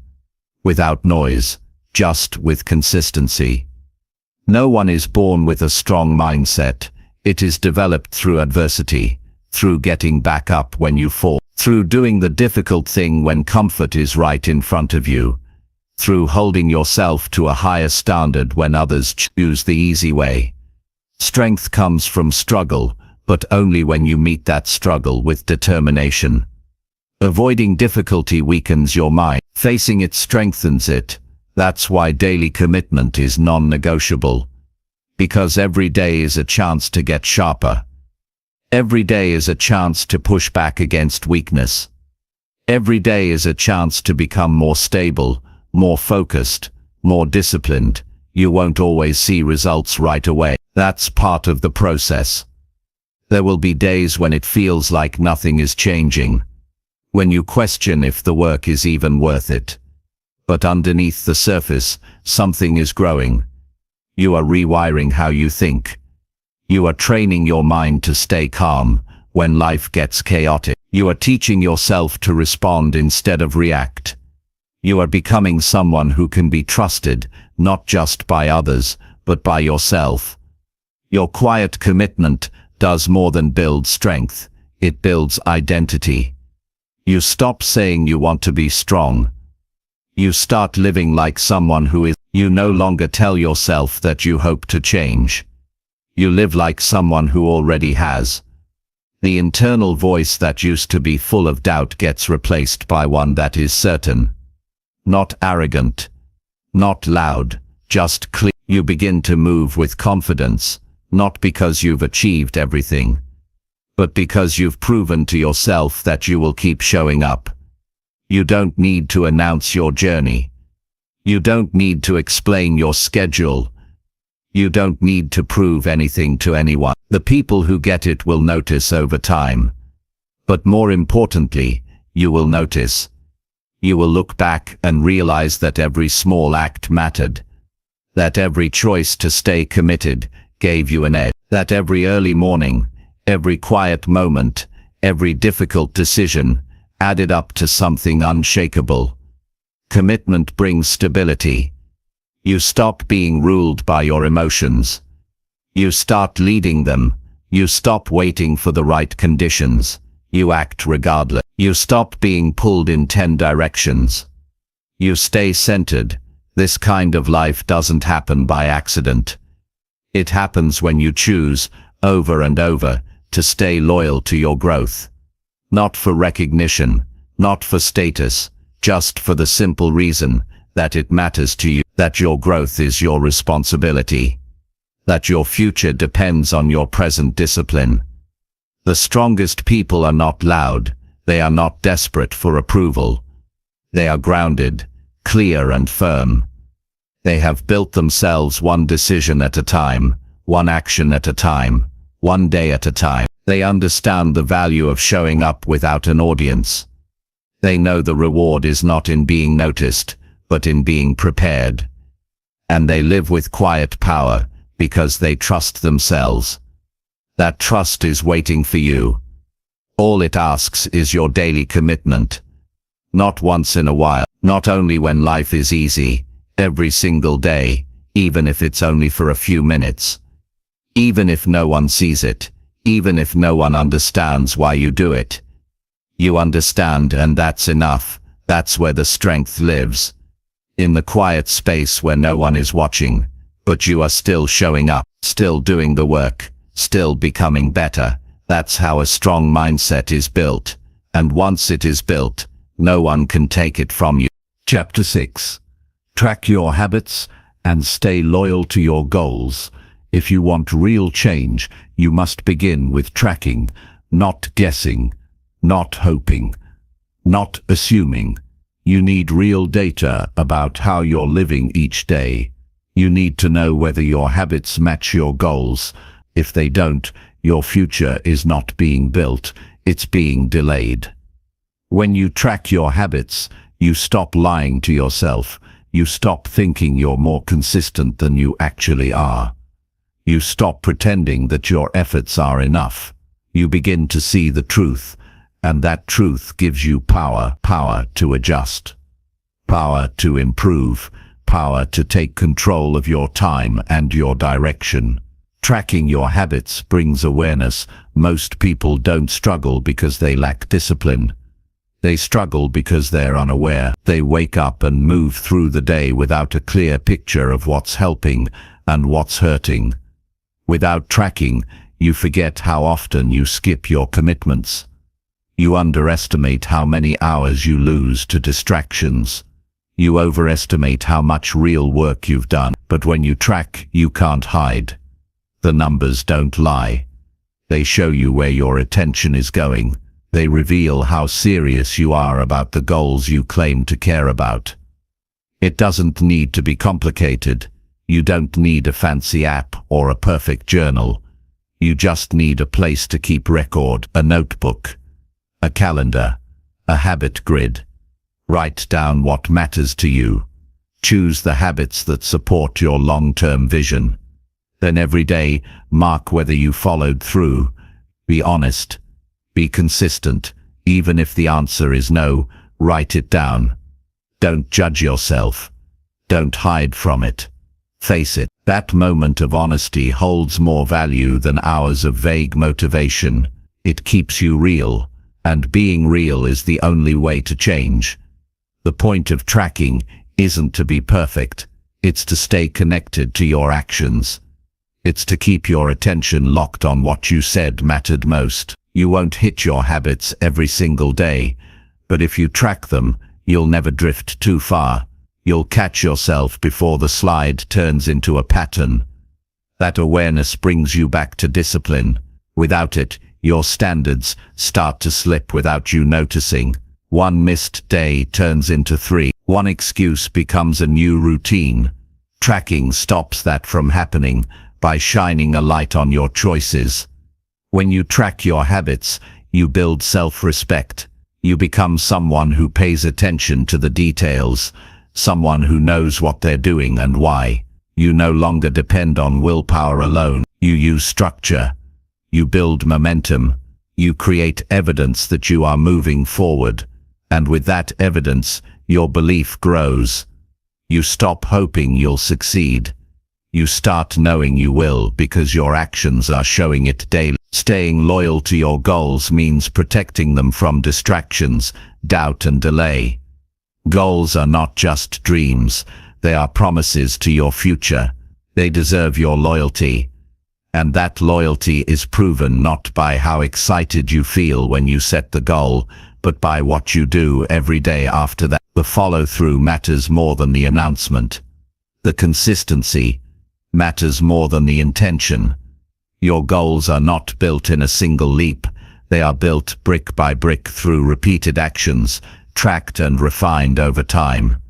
without noise, just with consistency. No one is born with a strong mindset. It is developed through adversity, through getting back up when you fall, through doing the difficult thing when comfort is right in front of you, through holding yourself to a higher standard when others choose the easy way. Strength comes from struggle, but only when you meet that struggle with determination. Avoiding difficulty weakens your mind. Facing it strengthens it. That's why daily commitment is non-negotiable. Because every day is a chance to get sharper. Every day is a chance to push back against weakness. Every day is a chance to become more stable, more focused, more disciplined. You won't always see results right away. That's part of the process. There will be days when it feels like nothing is changing, when you question if the work is even worth it. But underneath the surface, something is growing. You are rewiring how you think. You are training your mind to stay calm when life gets chaotic. You are teaching yourself to respond instead of react. You are becoming someone who can be trusted, not just by others, but by yourself. Your quiet commitment does more than build strength. It builds identity. You stop saying you want to be strong. You start living like someone who is. You no longer tell yourself that you hope to change. You live like someone who already has. The internal voice that used to be full of doubt gets replaced by one that is certain. Not arrogant. Not loud. Just clear. You begin to move with confidence, not because you've achieved everything, but because you've proven to yourself that you will keep showing up. You don't need to announce your journey. You don't need to explain your schedule. You don't need to prove anything to anyone. The people who get it will notice over time. But more importantly, you will notice. You will look back and realize that every small act mattered. That every choice to stay committed gave you an edge. That every early morning, every quiet moment, every difficult decision added up to something unshakable. Commitment brings stability. You stop being ruled by your emotions. You start leading them. You stop waiting for the right conditions. You act regardless. You stop being pulled in 10 directions. You stay centered. This kind of life doesn't happen by accident. It happens when you choose, over and over, to stay loyal to your growth. Not for recognition, not for status, just for the simple reason that it matters to you, that your growth is your responsibility, that your future depends on your present discipline. The strongest people are not loud. They are not desperate for approval. They are grounded, clear and firm. They have built themselves one decision at a time, one action at a time, one day at a time. They understand the value of showing up without an audience. They know the reward is not in being noticed, but in being prepared. And they live with quiet power because they trust themselves. That trust is waiting for you. All it asks is your daily commitment. Not once in a while, not only when life is easy, every single day, even if it's only for a few minutes. Even if no one sees it, even if no one understands why you do it. You understand, and that's enough. That's where the strength lives. In the quiet space where no one is watching, but you are still showing up, still doing the work, still becoming better. That's how a strong mindset is built. And once it is built, no one can take it from you. Chapter 6. Track your habits and stay loyal to your goals. If you want real change, you must begin with tracking, not guessing, not hoping, not assuming. You need real data about how you're living each day. You need to know whether your habits match your goals. If they don't, your future is not being built, it's being delayed. When you track your habits, you stop lying to yourself. You stop thinking you're more consistent than you actually are. You stop pretending that your efforts are enough. You begin to see the truth, and that truth gives you power to adjust. power to improve, power to take control of your time and your direction. Tracking your habits brings awareness. Most people don't struggle because they lack discipline. They struggle because they're unaware. They wake up and move through the day without a clear picture of what's helping and what's hurting. Without tracking, you forget how often you skip your commitments. You underestimate how many hours you lose to distractions. You overestimate how much real work you've done. But when you track, you can't hide. The numbers don't lie. They show you where your attention is going. They reveal how serious you are about the goals you claim to care about. It doesn't need to be complicated. You don't need a fancy app or a perfect journal. You just need a place to keep record, a notebook, a calendar, a habit grid. Write down what matters to you. Choose the habits that support your long-term vision. Then every day, mark whether you followed through. Be honest. Be consistent. Even if the answer is no, write it down. Don't judge yourself. Don't hide from it. Face it. That moment of honesty holds more value than hours of vague motivation. It keeps you real, and being real is the only way to change. The point of tracking isn't to be perfect. It's to stay connected to your actions. It's to keep your attention locked on what you said mattered most. You won't hit your habits every single day, but if you track them, you'll never drift too far. You'll catch yourself before the slide turns into a pattern. That awareness brings you back to discipline. Without it, your standards start to slip without you noticing. One missed day turns into 3. One excuse becomes a new routine. Tracking stops that from happening by shining a light on your choices. When you track your habits, you build self-respect. You become someone who pays attention to the details, someone who knows what they're doing and why. You no longer depend on willpower alone. You use structure. You build momentum. You create evidence that you are moving forward. And with that evidence, your belief grows. You stop hoping you'll succeed. You start knowing you will because your actions are showing it daily. Staying loyal to your goals means protecting them from distractions, doubt and delay. Goals are not just dreams, they are promises to your future. They deserve your loyalty. And that loyalty is proven not by how excited you feel when you set the goal, but by what you do every day after that. The follow-through matters more than the announcement. The consistency matters more than the intention. Your goals are not built in a single leap. They are built brick by brick through repeated actions, tracked and refined over time.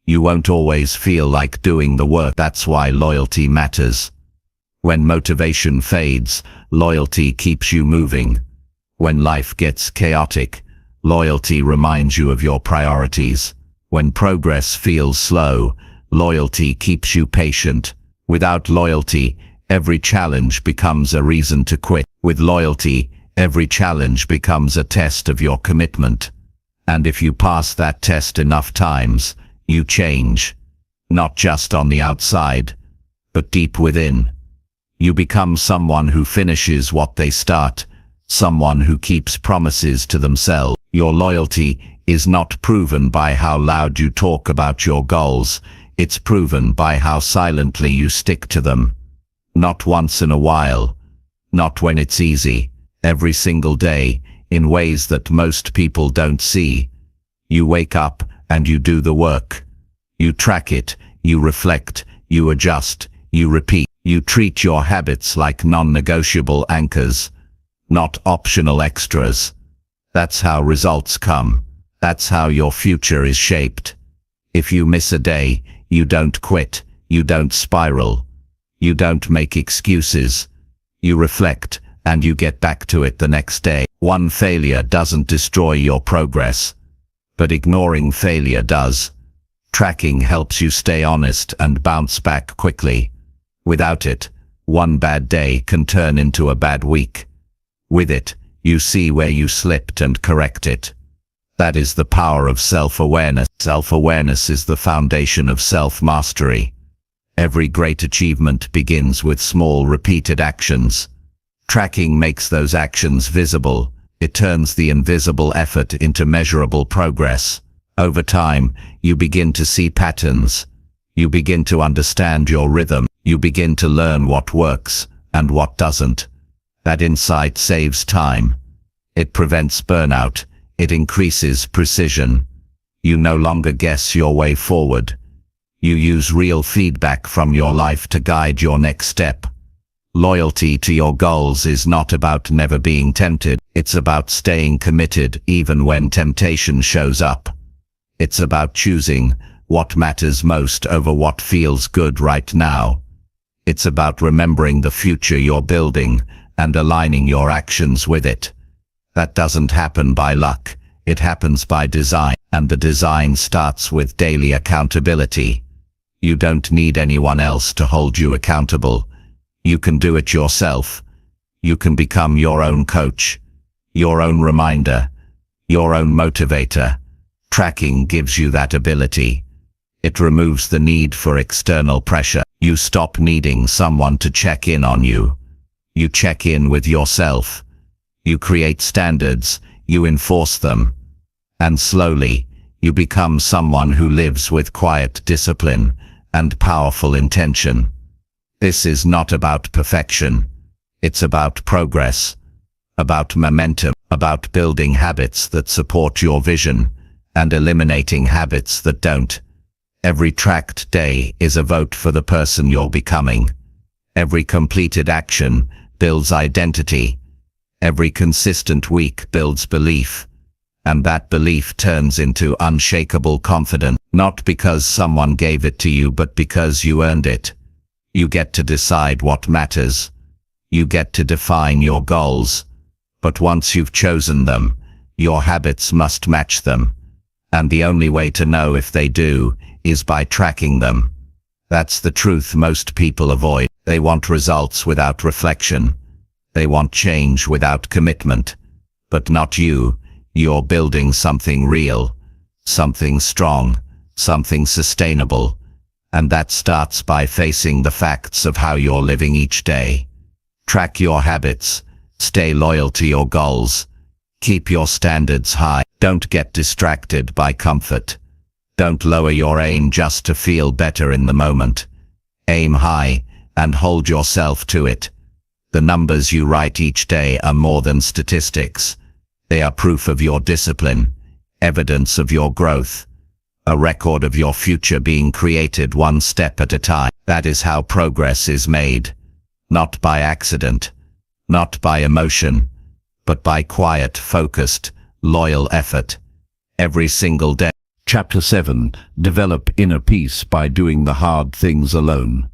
You won't always feel like doing the work. That's why loyalty matters. When motivation fades, loyalty keeps you moving. When life gets chaotic, loyalty reminds you of your priorities. When progress feels slow, loyalty keeps you patient. Without loyalty, every challenge becomes a reason to quit. With loyalty, every challenge becomes a test of your commitment. And if you pass that test enough times, you change. Not just on the outside, but deep within. You become someone who finishes what they start, someone who keeps promises to themselves. Your loyalty is not proven by how loud you talk about your goals. It's proven by how silently you stick to them. Not once in a while, not when it's easy, every single day, in ways that most people don't see. You wake up and you do the work. You track it, you reflect, you adjust, you repeat. You treat your habits like non-negotiable anchors, not optional extras. That's how results come. That's how your future is shaped. If you miss a day, you don't quit, you don't spiral, you don't make excuses. You reflect, and you get back to it the next day. One failure doesn't destroy your progress, but ignoring failure does. Tracking helps you stay honest and bounce back quickly. Without it, one bad day can turn into a bad week. With it, you see where you slipped and correct it. That is the power of self-awareness. Self-awareness is the foundation of self-mastery. Every great achievement begins with small, repeated actions. Tracking makes those actions visible. It turns the invisible effort into measurable progress. Over time, you begin to see patterns. You begin to understand your rhythm. You begin to learn what works and what doesn't. That insight saves time. It prevents burnout. It increases precision. You no longer guess your way forward. You use real feedback from your life to guide your next step. Loyalty to your goals is not about never being tempted. It's about staying committed even when temptation shows up. It's about choosing what matters most over what feels good right now. It's about remembering the future you're building and aligning your actions with it. That doesn't happen by luck. It happens by design, and the design starts with daily accountability. You don't need anyone else to hold you accountable. You can do it yourself. You can become your own coach, your own reminder, your own motivator. Tracking gives you that ability. It removes the need for external pressure. You stop needing someone to check in on you. You check in with yourself. You create standards, you enforce them. And slowly, you become someone who lives with quiet discipline and powerful intention. This is not about perfection. It's about progress, about momentum, about building habits that support your vision and eliminating habits that don't. Every tracked day is a vote for the person you're becoming. Every completed action builds identity. Every consistent week builds belief. And that belief turns into unshakable confidence, not because someone gave it to you, but because you earned it. You get to decide what matters. You get to define your goals. But once you've chosen them, your habits must match them. And the only way to know if they do is by tracking them. That's the truth most people avoid. They want results without reflection. They want change without commitment. But not you. You're building something real, something strong, something sustainable. And that starts by facing the facts of how you're living each day. Track your habits. Stay loyal to your goals. Keep your standards high. Don't get distracted by comfort. Don't lower your aim just to feel better in the moment. Aim high and hold yourself to it. The numbers you write each day are more than statistics. They are proof of your discipline, evidence of your growth, a record of your future being created one step at a time. That is how progress is made. Not by accident, not by emotion, but by quiet, focused, loyal effort. Every single day. Chapter 7. Develop inner peace by doing the hard things alone.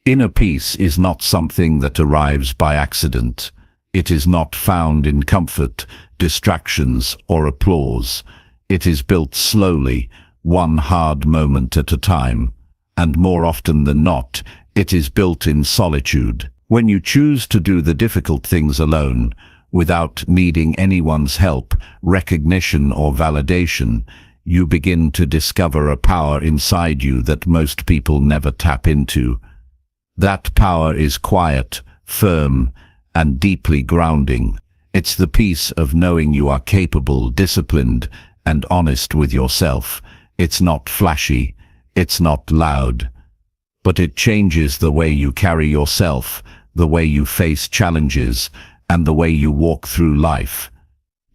Inner peace is not something that arrives by accident. It is not found in comfort, distractions, or applause. It is built slowly, one hard moment at a time. And more often than not, it is built in solitude. When you choose to do the difficult things alone, without needing anyone's help, recognition, or validation, you begin to discover a power inside you that most people never tap into. That power is quiet, firm, and deeply grounding. It's the peace of knowing you are capable, disciplined, and honest with yourself. It's not flashy, it's not loud, but it changes the way you carry yourself, the way you face challenges, and the way you walk through life.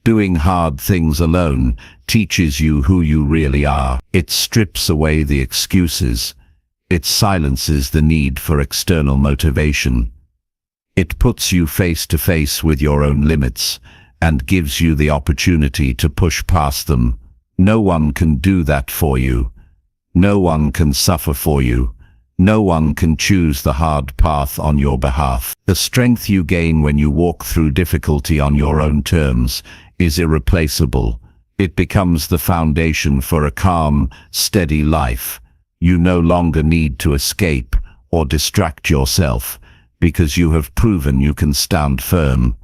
Doing hard things alone teaches you who you really are. It strips away the excuses. It silences the need for external motivation. It puts you face to face with your own limits and gives you the opportunity to push past them. No one can do that for you. No one can suffer for you. No one can choose the hard path on your behalf. The strength you gain when you walk through difficulty on your own terms is irreplaceable. It becomes the foundation for a calm, steady life. You no longer need to escape or distract yourself, because you have proven you can stand firm.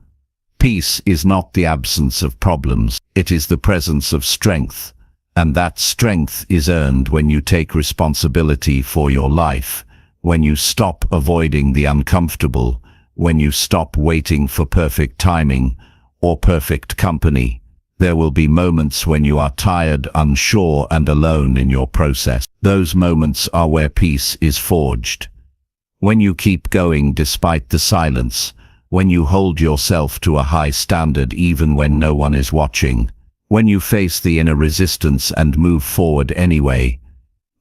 Peace is not the absence of problems, it is the presence of strength. And that strength is earned when you take responsibility for your life, when you stop avoiding the uncomfortable, when you stop waiting for perfect timing or perfect company. There will be moments when you are tired, unsure, and alone in your process. Those moments are where peace is forged. When you keep going despite the silence, when you hold yourself to a high standard even when no one is watching, when you face the inner resistance and move forward anyway.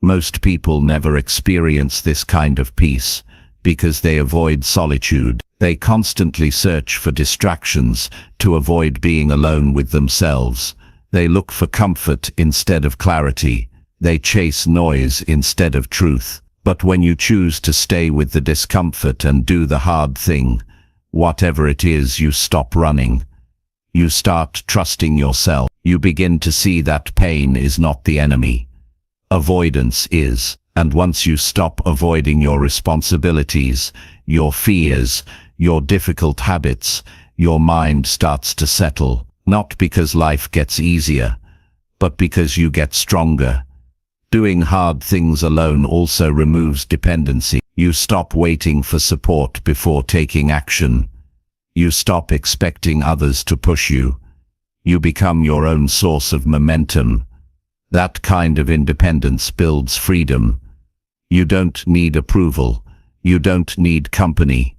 Most people never experience this kind of peace because they avoid solitude. They constantly search for distractions to avoid being alone with themselves. They look for comfort instead of clarity. They chase noise instead of truth. But when you choose to stay with the discomfort and do the hard thing, whatever it is, you stop running. You start trusting yourself. You begin to see that pain is not the enemy. Avoidance is. And once you stop avoiding your responsibilities, your fears, your difficult habits, your mind starts to settle, not because life gets easier, but because you get stronger. Doing hard things alone also removes dependency. You stop waiting for support before taking action. You stop expecting others to push you. You become your own source of momentum. That kind of independence builds freedom. You don't need approval. You don't need company.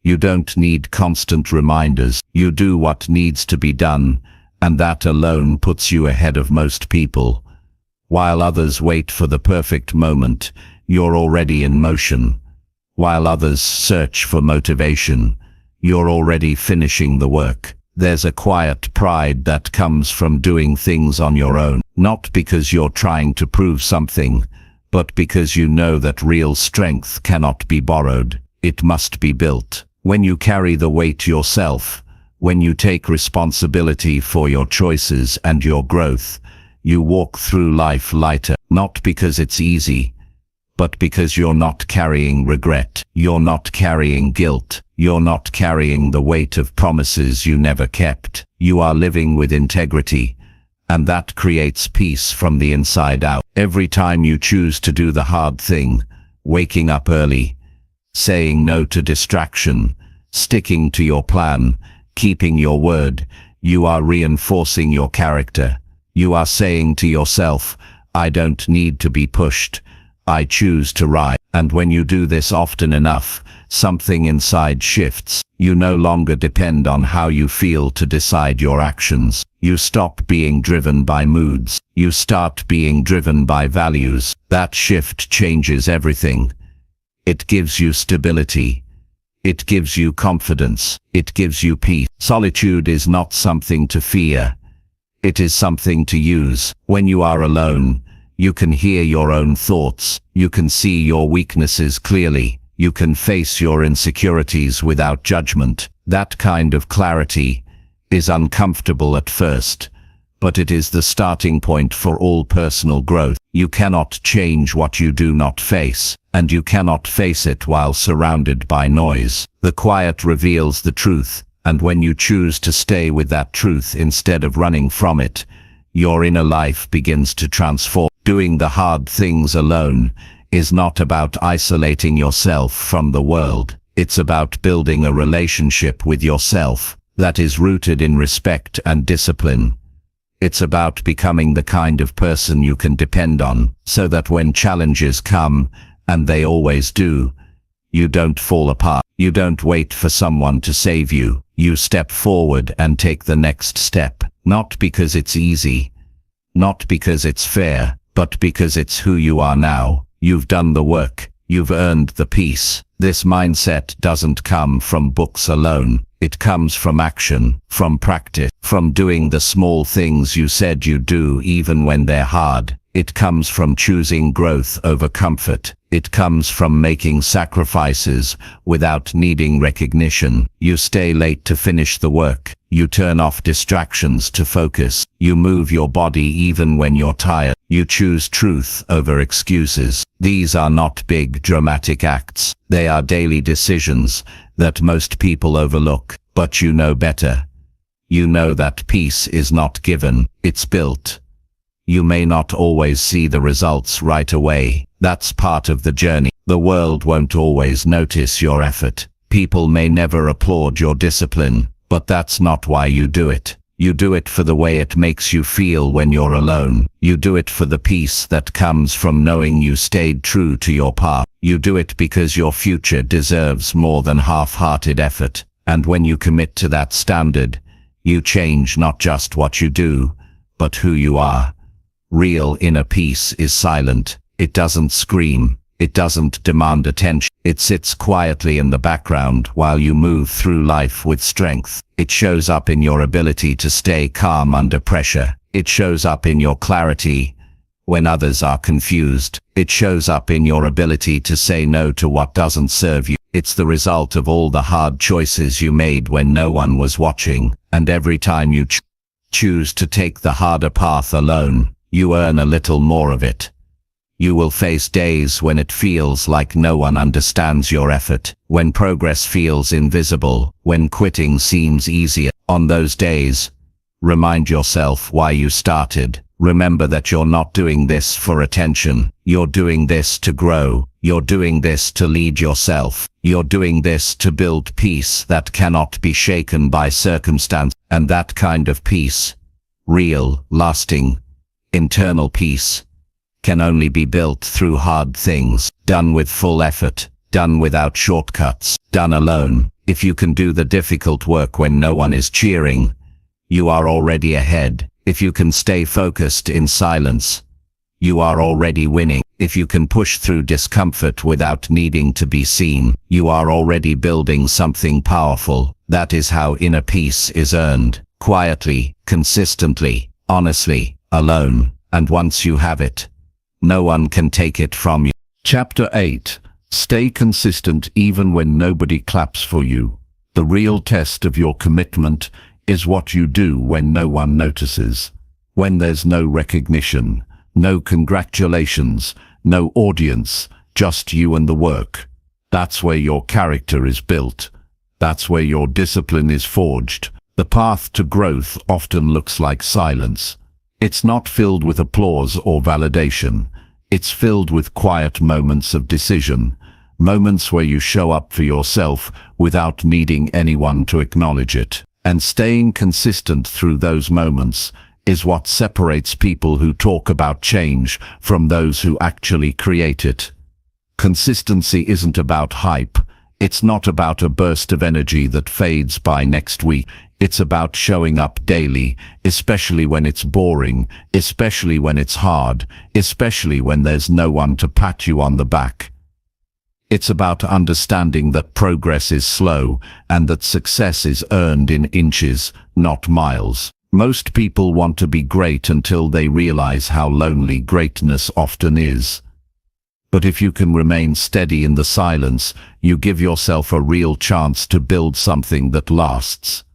You don't need constant reminders. You do what needs to be done, and that alone puts you ahead of most people. While others wait for the perfect moment, you're already in motion. While others search for motivation, you're already finishing the work. There's a quiet pride that comes from doing things on your own, not because you're trying to prove something, but because you know that real strength cannot be borrowed, it must be built. When you carry the weight yourself, when you take responsibility for your choices and your growth, you walk through life lighter, not because it's easy, but because you're not carrying regret, you're not carrying guilt, you're not carrying the weight of promises you never kept. You are living with integrity, and that creates peace from the inside out. Every time you choose to do the hard thing, waking up early, saying no to distraction, sticking to your plan, keeping your word, you are reinforcing your character. You are saying to yourself, I don't need to be pushed. I choose to rise. And when you do this often enough, something inside shifts. You no longer depend on how you feel to decide your actions. You stop being driven by moods. You start being driven by values. That shift changes everything. It gives you stability. It gives you confidence. It gives you peace. Solitude is not something to fear. It is something to use. When you are alone, you can hear your own thoughts. You can see your weaknesses clearly. You can face your insecurities without judgment. That kind of clarity is uncomfortable at first, but it is the starting point for all personal growth. You cannot change what you do not face, and you cannot face it while surrounded by noise. The quiet reveals the truth, and when you choose to stay with that truth instead of running from it, your inner life begins to transform. Doing the hard things alone is not about isolating yourself from the world. It's about building a relationship with yourself that is rooted in respect and discipline. It's about becoming the kind of person you can depend on, so that when challenges come, and they always do, you don't fall apart. You don't wait for someone to save you. You step forward and take the next step, not because it's easy, not because it's fair, but because it's who you are now. You've done the work. You've earned the peace. This mindset doesn't come from books alone. It comes from action, from practice, from doing the small things you said you'd do even when they're hard. It comes from choosing growth over comfort. It comes from making sacrifices without needing recognition. You stay late to finish the work. You turn off distractions to focus. You move your body even when you're tired. You choose truth over excuses. These are not big dramatic acts. They are daily decisions that most people overlook. But you know better. You know that peace is not given, it's built. You may not always see the results right away. That's part of the journey. The world won't always notice your effort. People may never applaud your discipline, but that's not why you do it. You do it for the way it makes you feel when you're alone. You do it for the peace that comes from knowing you stayed true to your path. You do it because your future deserves more than half-hearted effort. And when you commit to that standard, you change not just what you do, but who you are. Real inner peace is silent. It doesn't scream. It doesn't demand attention. It sits quietly in the background while you move through life with strength. It shows up in your ability to stay calm under pressure. It shows up in your clarity when others are confused. It shows up in your ability to say no to what doesn't serve you. It's the result of all the hard choices you made when no one was watching. And every time you choose to take the harder path alone, you earn a little more of it. You will face days when it feels like no one understands your effort, when progress feels invisible, when quitting seems easier. On those days, remind yourself why you started. Remember that you're not doing this for attention. You're doing this to grow. You're doing this to lead yourself. You're doing this to build peace that cannot be shaken by circumstance. And that kind of peace, real, lasting, internal peace, can only be built through hard things, done with full effort, done without shortcuts, done alone. If you can do the difficult work when no one is cheering, you are already ahead. If you can stay focused in silence, you are already winning. If you can push through discomfort without needing to be seen, you are already building something powerful. That is how inner peace is earned, quietly, consistently, honestly, alone. And once you have it, no one can take it from you. Chapter 8. Stay consistent even when nobody claps for you. The real test of your commitment is what you do when no one notices. When there's no recognition, no congratulations, no audience, just you and the work. That's where your character is built. That's where your discipline is forged. The path to growth often looks like silence. It's not filled with applause or validation. It's filled with quiet moments of decision, moments where you show up for yourself without needing anyone to acknowledge it. And staying consistent through those moments is what separates people who talk about change from those who actually create it. Consistency isn't about hype. It's not about a burst of energy that fades by next week. It's about showing up daily, especially when it's boring, especially when it's hard, especially when there's no one to pat you on the back. It's about understanding that progress is slow and that success is earned in inches, not miles. Most people want to be great until they realize how lonely greatness often is. But if you can remain steady in the silence, you give yourself a real chance to build something that lasts.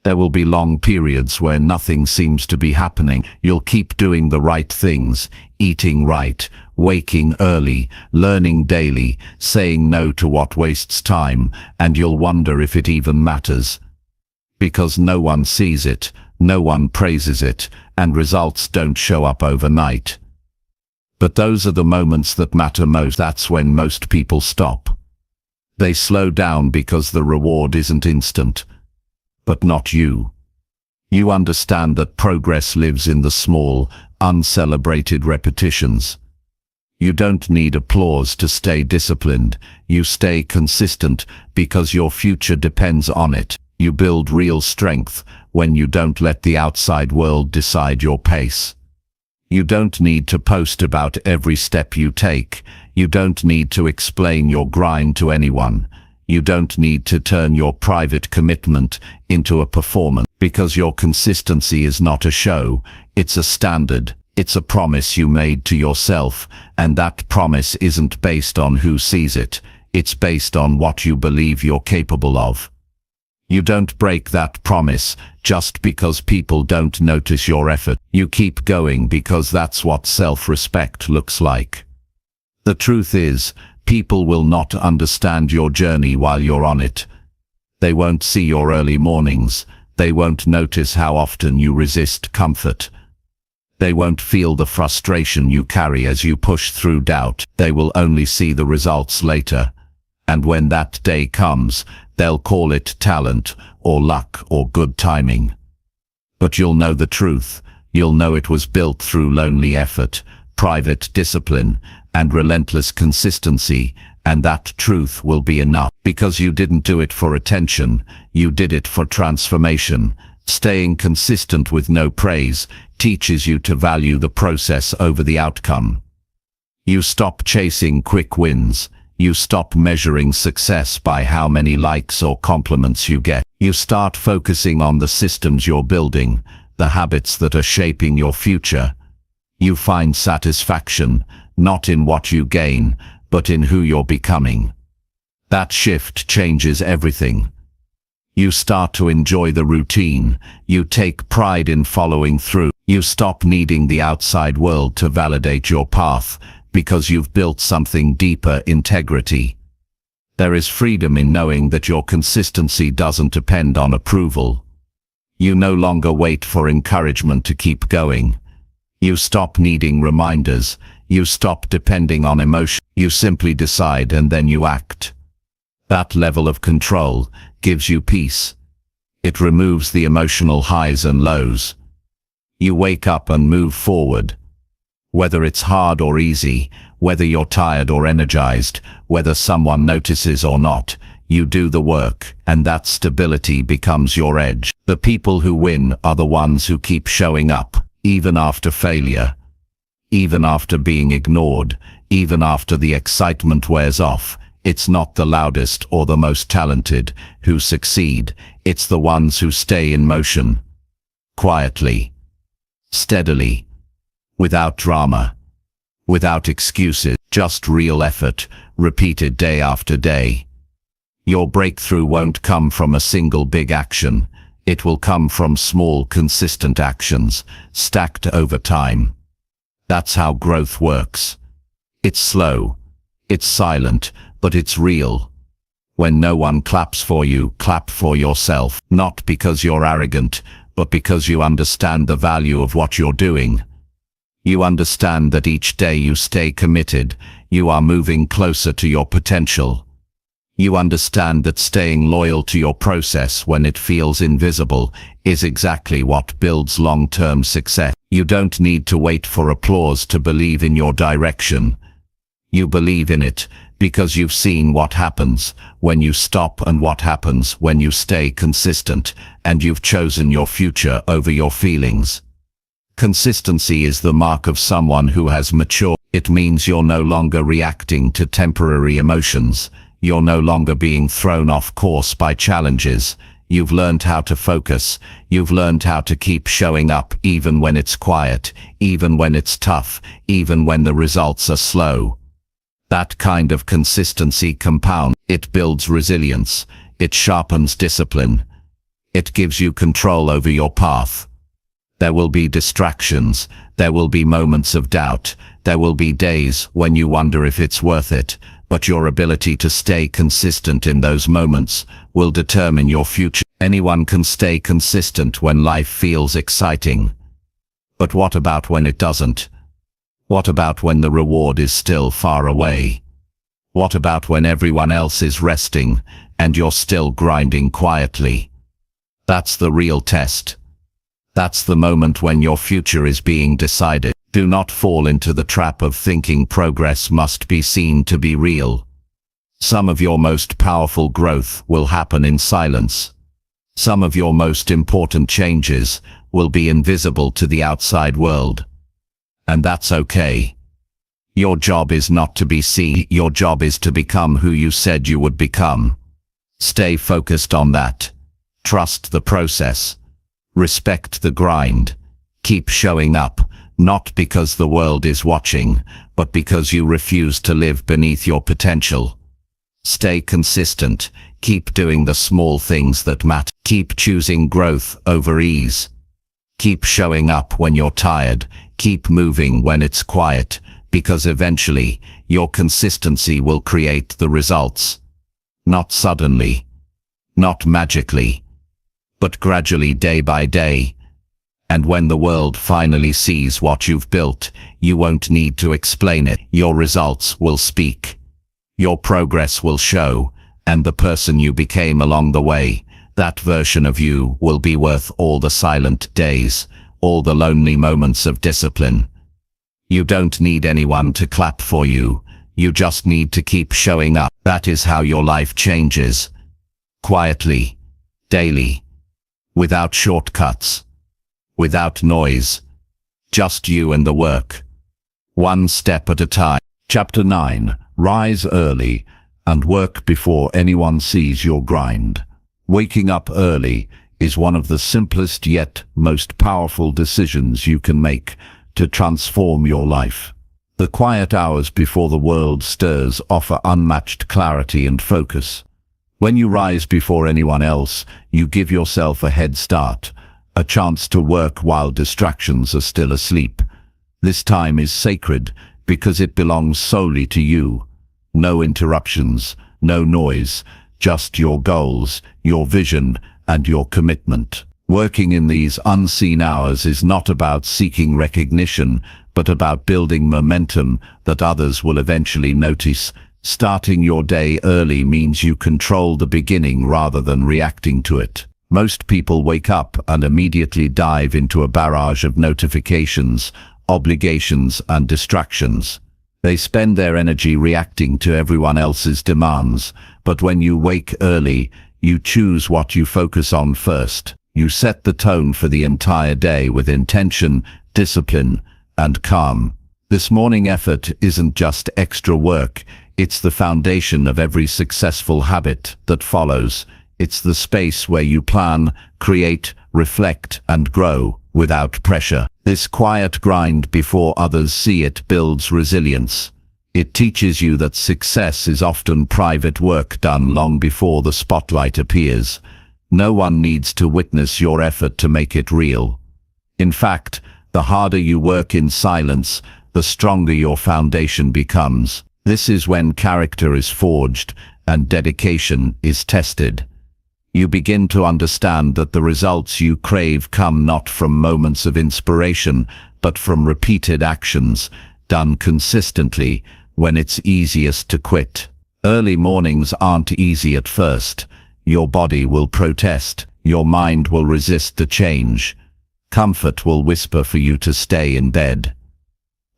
There will be long periods where nothing seems to be happening. You'll keep doing the right things, eating right, waking early, learning daily, saying no to what wastes time, and you'll wonder if it even matters. Because no one sees it, no one praises it, and results don't show up overnight. But those are the moments that matter most. That's when most people stop. They slow down because the reward isn't instant. But not you. You understand that progress lives in the small, uncelebrated repetitions. You don't need applause to stay disciplined. You stay consistent because your future depends on it. You build real strength when you don't let the outside world decide your pace. You don't need to post about every step you take. You don't need to explain your grind to anyone. You don't need to turn your private commitment into a performance, because your consistency is not a show, it's a standard. It's a promise you made to yourself, and that promise isn't based on who sees it, it's based on what you believe you're capable of. You don't break that promise just because people don't notice your effort. You keep going because that's what self-respect looks like. The truth is, people will not understand your journey while you're on it. They won't see your early mornings. They won't notice how often you resist comfort. They won't feel the frustration you carry as you push through doubt. They will only see the results later. And when that day comes, they'll call it talent, or luck, or good timing. But you'll know the truth. You'll know it was built through lonely effort, private discipline, and relentless consistency, and that truth will be enough. Because you didn't do it for attention, you did it for transformation. Staying consistent with no praise teaches you to value the process over the outcome. You stop chasing quick wins. You stop measuring success by how many likes or compliments you get. You start focusing on the systems you're building, the habits that are shaping your future. You find satisfaction, not in what you gain, but in who you're becoming. That shift changes everything. You start to enjoy the routine. You take pride in following through. You stop needing the outside world to validate your path, because you've built something deeper: integrity. There is freedom in knowing that your consistency doesn't depend on approval. You no longer wait for encouragement to keep going. You stop needing reminders. You stop depending on emotion. You simply decide and then you act. That level of control gives you peace. It removes the emotional highs and lows. You wake up and move forward. Whether it's hard or easy, whether you're tired or energized, whether someone notices or not, you do the work, and that stability becomes your edge. The people who win are the ones who keep showing up, even after failure, even after being ignored, even after the excitement wears off. It's not the loudest or the most talented who succeed, it's the ones who stay in motion, quietly, steadily, without drama, without excuses, just real effort, repeated day after day. Your breakthrough won't come from a single big action. It will come from small, consistent actions, stacked over time. That's how growth works. It's slow, it's silent, but it's real. When no one claps for you, clap for yourself, not because you're arrogant, but because you understand the value of what you're doing. You understand that each day you stay committed, you are moving closer to your potential. You understand that staying loyal to your process when it feels invisible is exactly what builds long-term success. You don't need to wait for applause to believe in your direction. You believe in it because you've seen what happens when you stop and what happens when you stay consistent, and you've chosen your future over your feelings. Consistency is the mark of someone who has matured. It means you're no longer reacting to temporary emotions. You're no longer being thrown off course by challenges. You've learned how to focus. You've learned how to keep showing up even when it's quiet, even when it's tough, even when the results are slow. That kind of consistency compounds. It builds resilience. It sharpens discipline. It gives you control over your path. There will be distractions. There will be moments of doubt. There will be days when you wonder if it's worth it, but your ability to stay consistent in those moments will determine your future. Anyone can stay consistent when life feels exciting. But what about when it doesn't? What about when the reward is still far away? What about when everyone else is resting and you're still grinding quietly? That's the real test. That's the moment when your future is being decided. Do not fall into the trap of thinking progress must be seen to be real. Some of your most powerful growth will happen in silence. Some of your most important changes will be invisible to the outside world. And that's okay. Your job is not to be seen. Your job is to become who you said you would become. Stay focused on that. Trust the process. Respect the grind. Keep showing up, not because the world is watching, but because you refuse to live beneath your potential. Stay consistent. Keep doing the small things that matter. Keep choosing growth over ease. Keep showing up when you're tired. Keep moving when it's quiet, because eventually your consistency will create the results. Not suddenly, not magically, but gradually, day by day. And when the world finally sees what you've built, you won't need to explain it. Your results will speak. Your progress will show, and the person you became along the way, that version of you will be worth all the silent days, all the lonely moments of discipline. You don't need anyone to clap for you. You just need to keep showing up. That is how your life changes. Quietly, daily, without shortcuts, without noise, just you and the work. One step at a time. Chapter 9. Rise early and work before anyone sees your grind. Waking up early is one of the simplest yet most powerful decisions you can make to transform your life. The quiet hours before the world stirs offer unmatched clarity and focus. When you rise before anyone else, you give yourself a head start, a chance to work while distractions are still asleep. This time is sacred because it belongs solely to you. No interruptions, no noise, just your goals, your vision, and your commitment. Working in these unseen hours is not about seeking recognition, but about building momentum that others will eventually notice. Starting your day early means you control the beginning rather than reacting to it. Most people wake up and immediately dive into a barrage of notifications, obligations, and distractions. They spend their energy reacting to everyone else's demands, but when you wake early, you choose what you focus on first. You set the tone for the entire day with intention, discipline, and calm. This morning effort isn't just extra work, it's the foundation of every successful habit that follows. It's the space where you plan, create, reflect, and grow without pressure. This quiet grind before others see it builds resilience. It teaches you that success is often private work done long before the spotlight appears. No one needs to witness your effort to make it real. In fact, the harder you work in silence, the stronger your foundation becomes. This is when character is forged and dedication is tested. You begin to understand that the results you crave come not from moments of inspiration, but from repeated actions, done consistently when it's easiest to quit. Early mornings aren't easy at first. Your body will protest, your mind will resist the change. Comfort will whisper for you to stay in bed.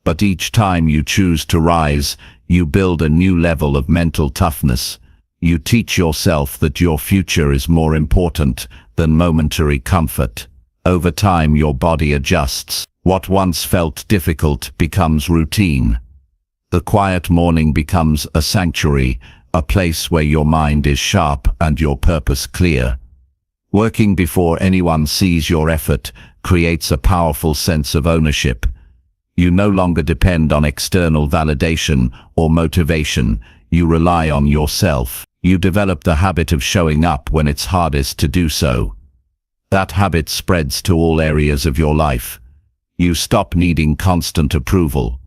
But each time you choose to rise, you build a new level of mental toughness. You teach yourself that your future is more important than momentary comfort. Over time, your body adjusts. What once felt difficult becomes routine. The quiet morning becomes a sanctuary, a place where your mind is sharp and your purpose clear. Working before anyone sees your effort creates a powerful sense of ownership. You no longer depend on external validation or motivation. You rely on yourself. You develop the habit of showing up when it's hardest to do so. That habit spreads to all areas of your life. You stop needing constant approval.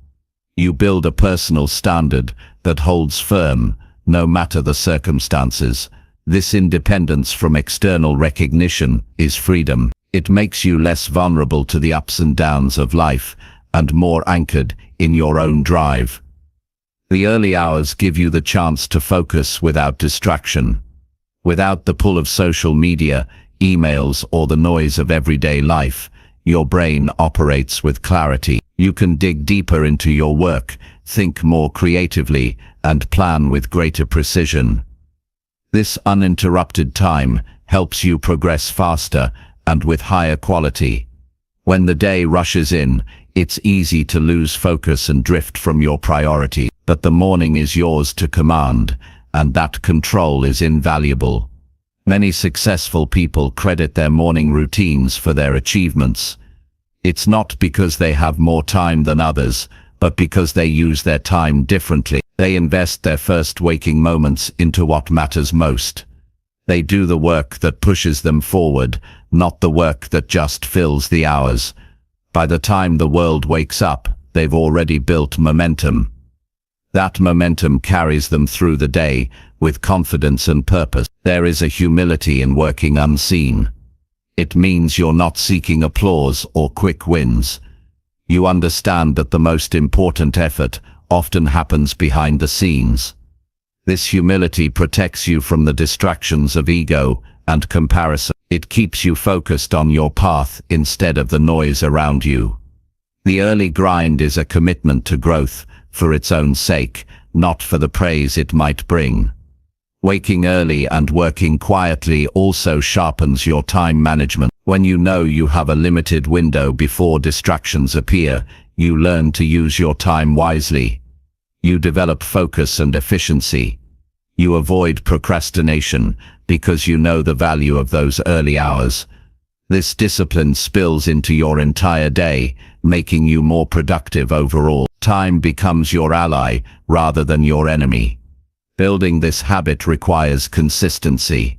You build a personal standard that holds firm, no matter the circumstances. This independence from external recognition is freedom. It makes you less vulnerable to the ups and downs of life and more anchored in your own drive. The early hours give you the chance to focus without distraction. Without the pull of social media, emails, or the noise of everyday life, your brain operates with clarity. You can dig deeper into your work, think more creatively, and plan with greater precision. This uninterrupted time helps you progress faster and with higher quality. When the day rushes in, it's easy to lose focus and drift from your priority. But the morning is yours to command, and that control is invaluable. Many successful people credit their morning routines for their achievements. It's not because they have more time than others, but because they use their time differently. They invest their first waking moments into what matters most. They do the work that pushes them forward, not the work that just fills the hours. By the time the world wakes up, they've already built momentum. That momentum carries them through the day with confidence and purpose. There is a humility in working unseen. It means you're not seeking applause or quick wins. You understand that the most important effort often happens behind the scenes. This humility protects you from the distractions of ego and comparison. It keeps you focused on your path instead of the noise around you. The early grind is a commitment to growth for its own sake, not for the praise it might bring. Waking early and working quietly also sharpens your time management. When you know you have a limited window before distractions appear, you learn to use your time wisely. You develop focus and efficiency. You avoid procrastination because you know the value of those early hours. This discipline spills into your entire day, making you more productive overall. Time becomes your ally rather than your enemy. Building this habit requires consistency.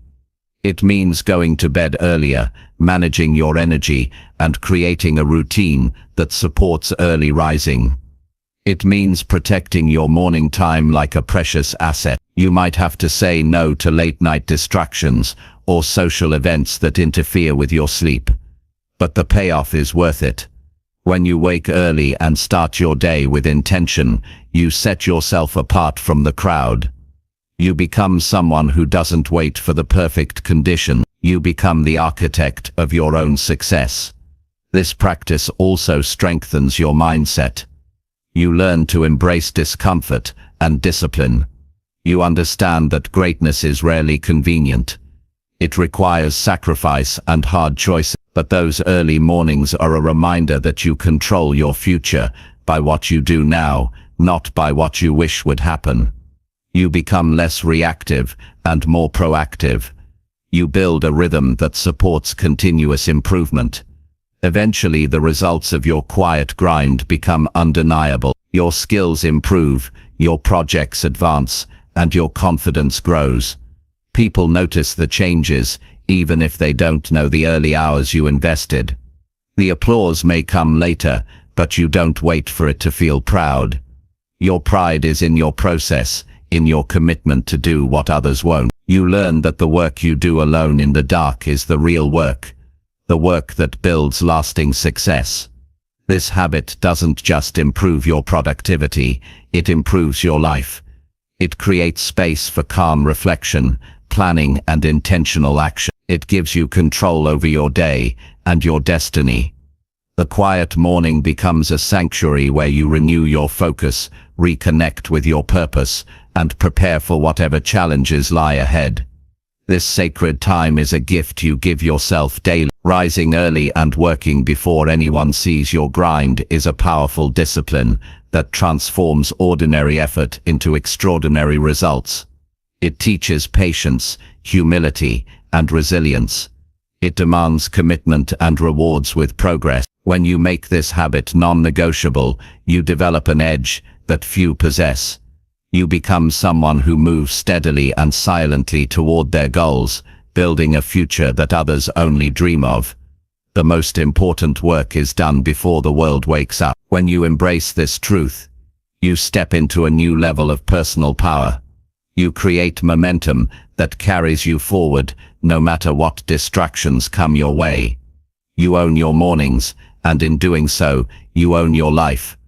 It means going to bed earlier, managing your energy, and creating a routine that supports early rising. It means protecting your morning time like a precious asset. You might have to say no to late-night distractions or social events that interfere with your sleep. But the payoff is worth it. When you wake early and start your day with intention, you set yourself apart from the crowd. You become someone who doesn't wait for the perfect condition. You become the architect of your own success. This practice also strengthens your mindset. You learn to embrace discomfort and discipline. You understand that greatness is rarely convenient. It requires sacrifice and hard choices. But those early mornings are a reminder that you control your future by what you do now, not by what you wish would happen. You become less reactive and more proactive. You build a rhythm that supports continuous improvement. Eventually, the results of your quiet grind become undeniable. Your skills improve, your projects advance, and your confidence grows. People notice the changes, even if they don't know the early hours you invested. The applause may come later, but you don't wait for it to feel proud. Your pride is in your process, in your commitment to do what others won't. You learn that the work you do alone in the dark is the real work, the work that builds lasting success. This habit doesn't just improve your productivity, it improves your life. It creates space for calm reflection, planning, and intentional action. It gives you control over your day and your destiny. The quiet morning becomes a sanctuary where you renew your focus, reconnect with your purpose, and prepare for whatever challenges lie ahead. This sacred time is a gift you give yourself daily. Rising early and working before anyone sees your grind is a powerful discipline that transforms ordinary effort into extraordinary results. It teaches patience, humility, and resilience. It demands commitment and rewards with progress. When you make this habit non-negotiable, you develop an edge that few possess. You become someone who moves steadily and silently toward their goals, building a future that others only dream of. The most important work is done before the world wakes up. When you embrace this truth, you step into a new level of personal power. You create momentum that carries you forward, no matter what distractions come your way. You own your mornings, and in doing so, you own your life.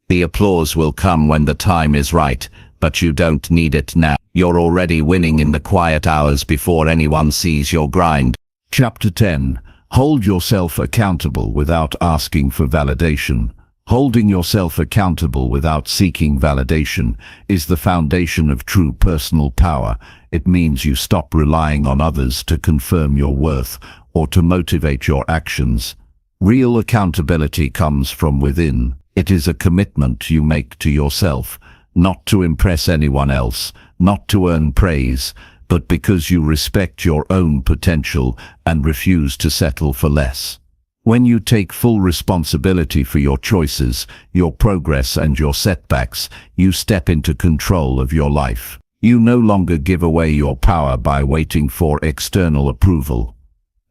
The applause will come when the time is right, but you don't need it now. You're already winning in the quiet hours before anyone sees your grind. Chapter 10. Hold yourself accountable without asking for validation. Holding yourself accountable without seeking validation is the foundation of true personal power. It means you stop relying on others to confirm your worth or to motivate your actions. Real accountability comes from within. It is a commitment you make to yourself, not to impress anyone else, not to earn praise, but because you respect your own potential and refuse to settle for less. When you take full responsibility for your choices, your progress, and your setbacks, you step into control of your life. You no longer give away your power by waiting for external approval.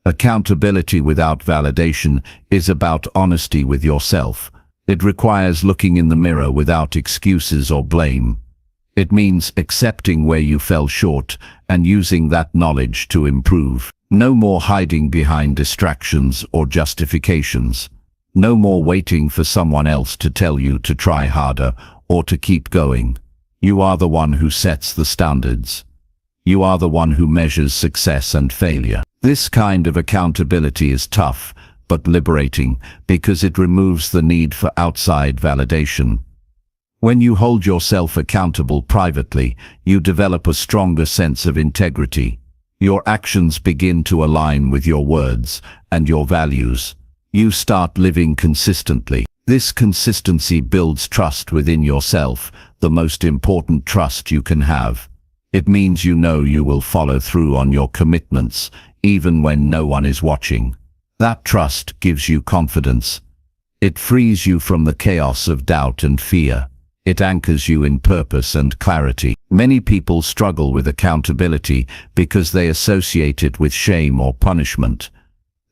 Accountability without validation is about honesty with yourself. It requires looking in the mirror without excuses or blame. It means accepting where you fell short and using that knowledge to improve. No more hiding behind distractions or justifications. No more waiting for someone else to tell you to try harder or to keep going. You are the one who sets the standards. You are the one who measures success and failure. This kind of accountability is tough, but liberating, because it removes the need for outside validation. When you hold yourself accountable privately, you develop a stronger sense of integrity. Your actions begin to align with your words and your values. You start living consistently. This consistency builds trust within yourself, the most important trust you can have. It means you know you will follow through on your commitments, even when no one is watching. That trust gives you confidence. It frees you from the chaos of doubt and fear. It anchors you in purpose and clarity. Many people struggle with accountability because they associate it with shame or punishment.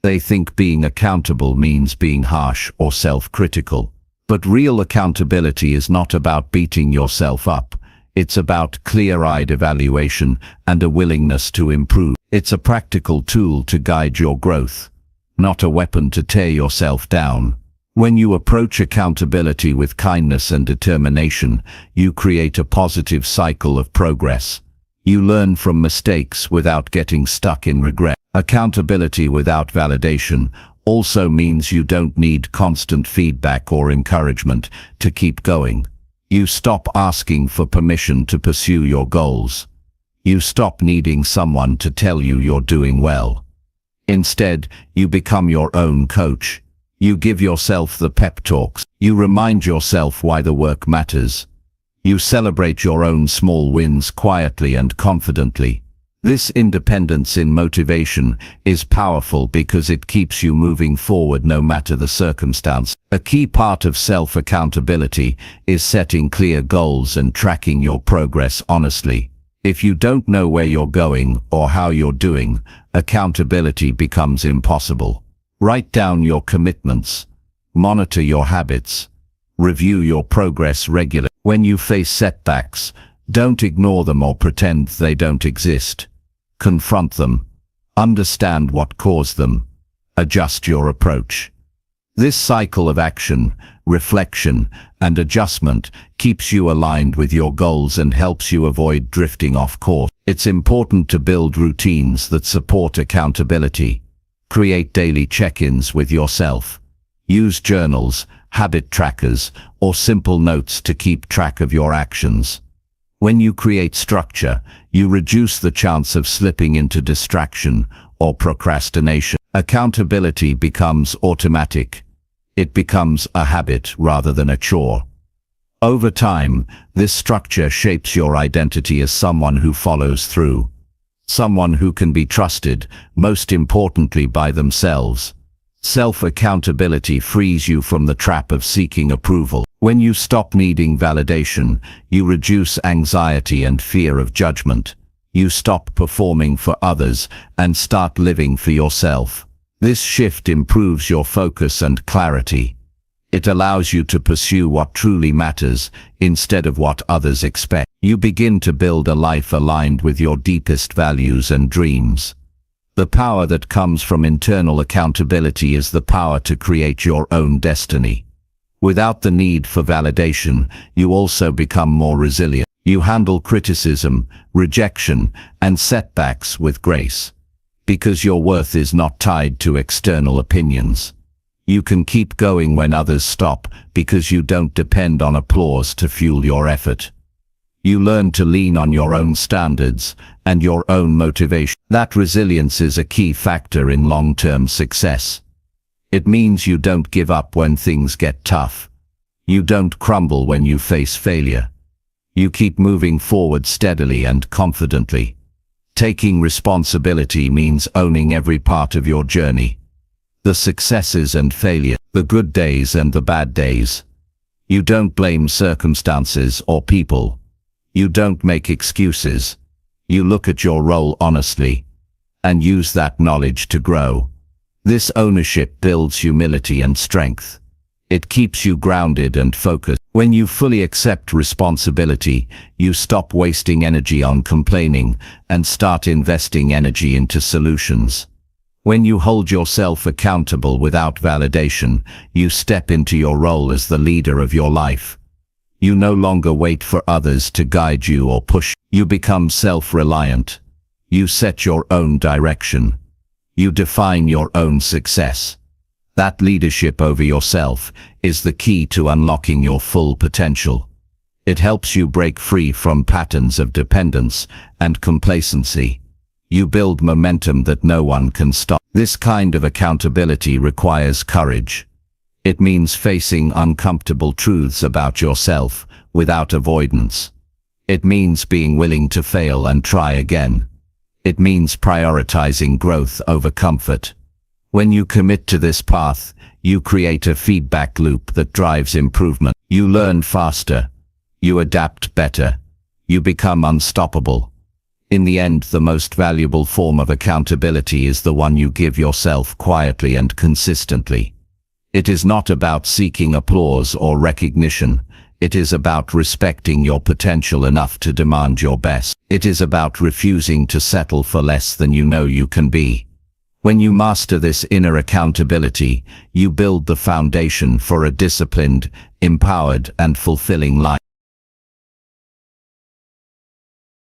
They think being accountable means being harsh or self-critical. But real accountability is not about beating yourself up. It's about clear-eyed evaluation and a willingness to improve. It's a practical tool to guide your growth, not a weapon to tear yourself down. When you approach accountability with kindness and determination, you create a positive cycle of progress. You learn from mistakes without getting stuck in regret. Accountability without validation also means you don't need constant feedback or encouragement to keep going. You stop asking for permission to pursue your goals. You stop needing someone to tell you you're doing well. Instead, you become your own coach. You give yourself the pep talks. You remind yourself why the work matters. You celebrate your own small wins quietly and confidently. This independence in motivation is powerful because it keeps you moving forward no matter the circumstance. A key part of self-accountability is setting clear goals and tracking your progress honestly. If you don't know where you're going or how you're doing, accountability becomes impossible. Write down your commitments. Monitor your habits. Review your progress regularly. When you face setbacks, don't ignore them or pretend they don't exist. Confront them. Understand what caused them. Adjust your approach. This cycle of action, reflection, and adjustment keeps you aligned with your goals and helps you avoid drifting off course. It's important to build routines that support accountability. Create daily check-ins with yourself. Use journals, habit trackers, or simple notes to keep track of your actions. When you create structure, you reduce the chance of slipping into distraction or procrastination. Accountability becomes automatic. It becomes a habit rather than a chore. Over time, this structure shapes your identity as someone who follows through. Someone who can be trusted, most importantly by themselves. Self-accountability frees you from the trap of seeking approval. When you stop needing validation, you reduce anxiety and fear of judgment. You stop performing for others and start living for yourself. This shift improves your focus and clarity. It allows you to pursue what truly matters instead of what others expect. You begin to build a life aligned with your deepest values and dreams. The power that comes from internal accountability is the power to create your own destiny. Without the need for validation, you also become more resilient. You handle criticism, rejection, and setbacks with grace. Because your worth is not tied to external opinions. You can keep going when others stop because you don't depend on applause to fuel your effort. You learn to lean on your own standards and your own motivation. That resilience is a key factor in long-term success. It means you don't give up when things get tough. You don't crumble when you face failure. You keep moving forward steadily and confidently. Taking responsibility means owning every part of your journey. The successes and failure, the good days and the bad days. You don't blame circumstances or people. You don't make excuses. You look at your role honestly and use that knowledge to grow. This ownership builds humility and strength. It keeps you grounded and focused. When you fully accept responsibility, you stop wasting energy on complaining and start investing energy into solutions. When you hold yourself accountable without validation, you step into your role as the leader of your life. You no longer wait for others to guide you or push. You become self-reliant. You set your own direction. You define your own success. That leadership over yourself is the key to unlocking your full potential. It helps you break free from patterns of dependence and complacency. You build momentum that no one can stop. This kind of accountability requires courage. It means facing uncomfortable truths about yourself without avoidance. It means being willing to fail and try again. It means prioritizing growth over comfort. When you commit to this path, you create a feedback loop that drives improvement. You learn faster. You adapt better. You become unstoppable. In the end, the most valuable form of accountability is the one you give yourself quietly and consistently. It is not about seeking applause or recognition. It is about respecting your potential enough to demand your best. It is about refusing to settle for less than you know you can be. When you master this inner accountability, you build the foundation for a disciplined, empowered, and fulfilling life.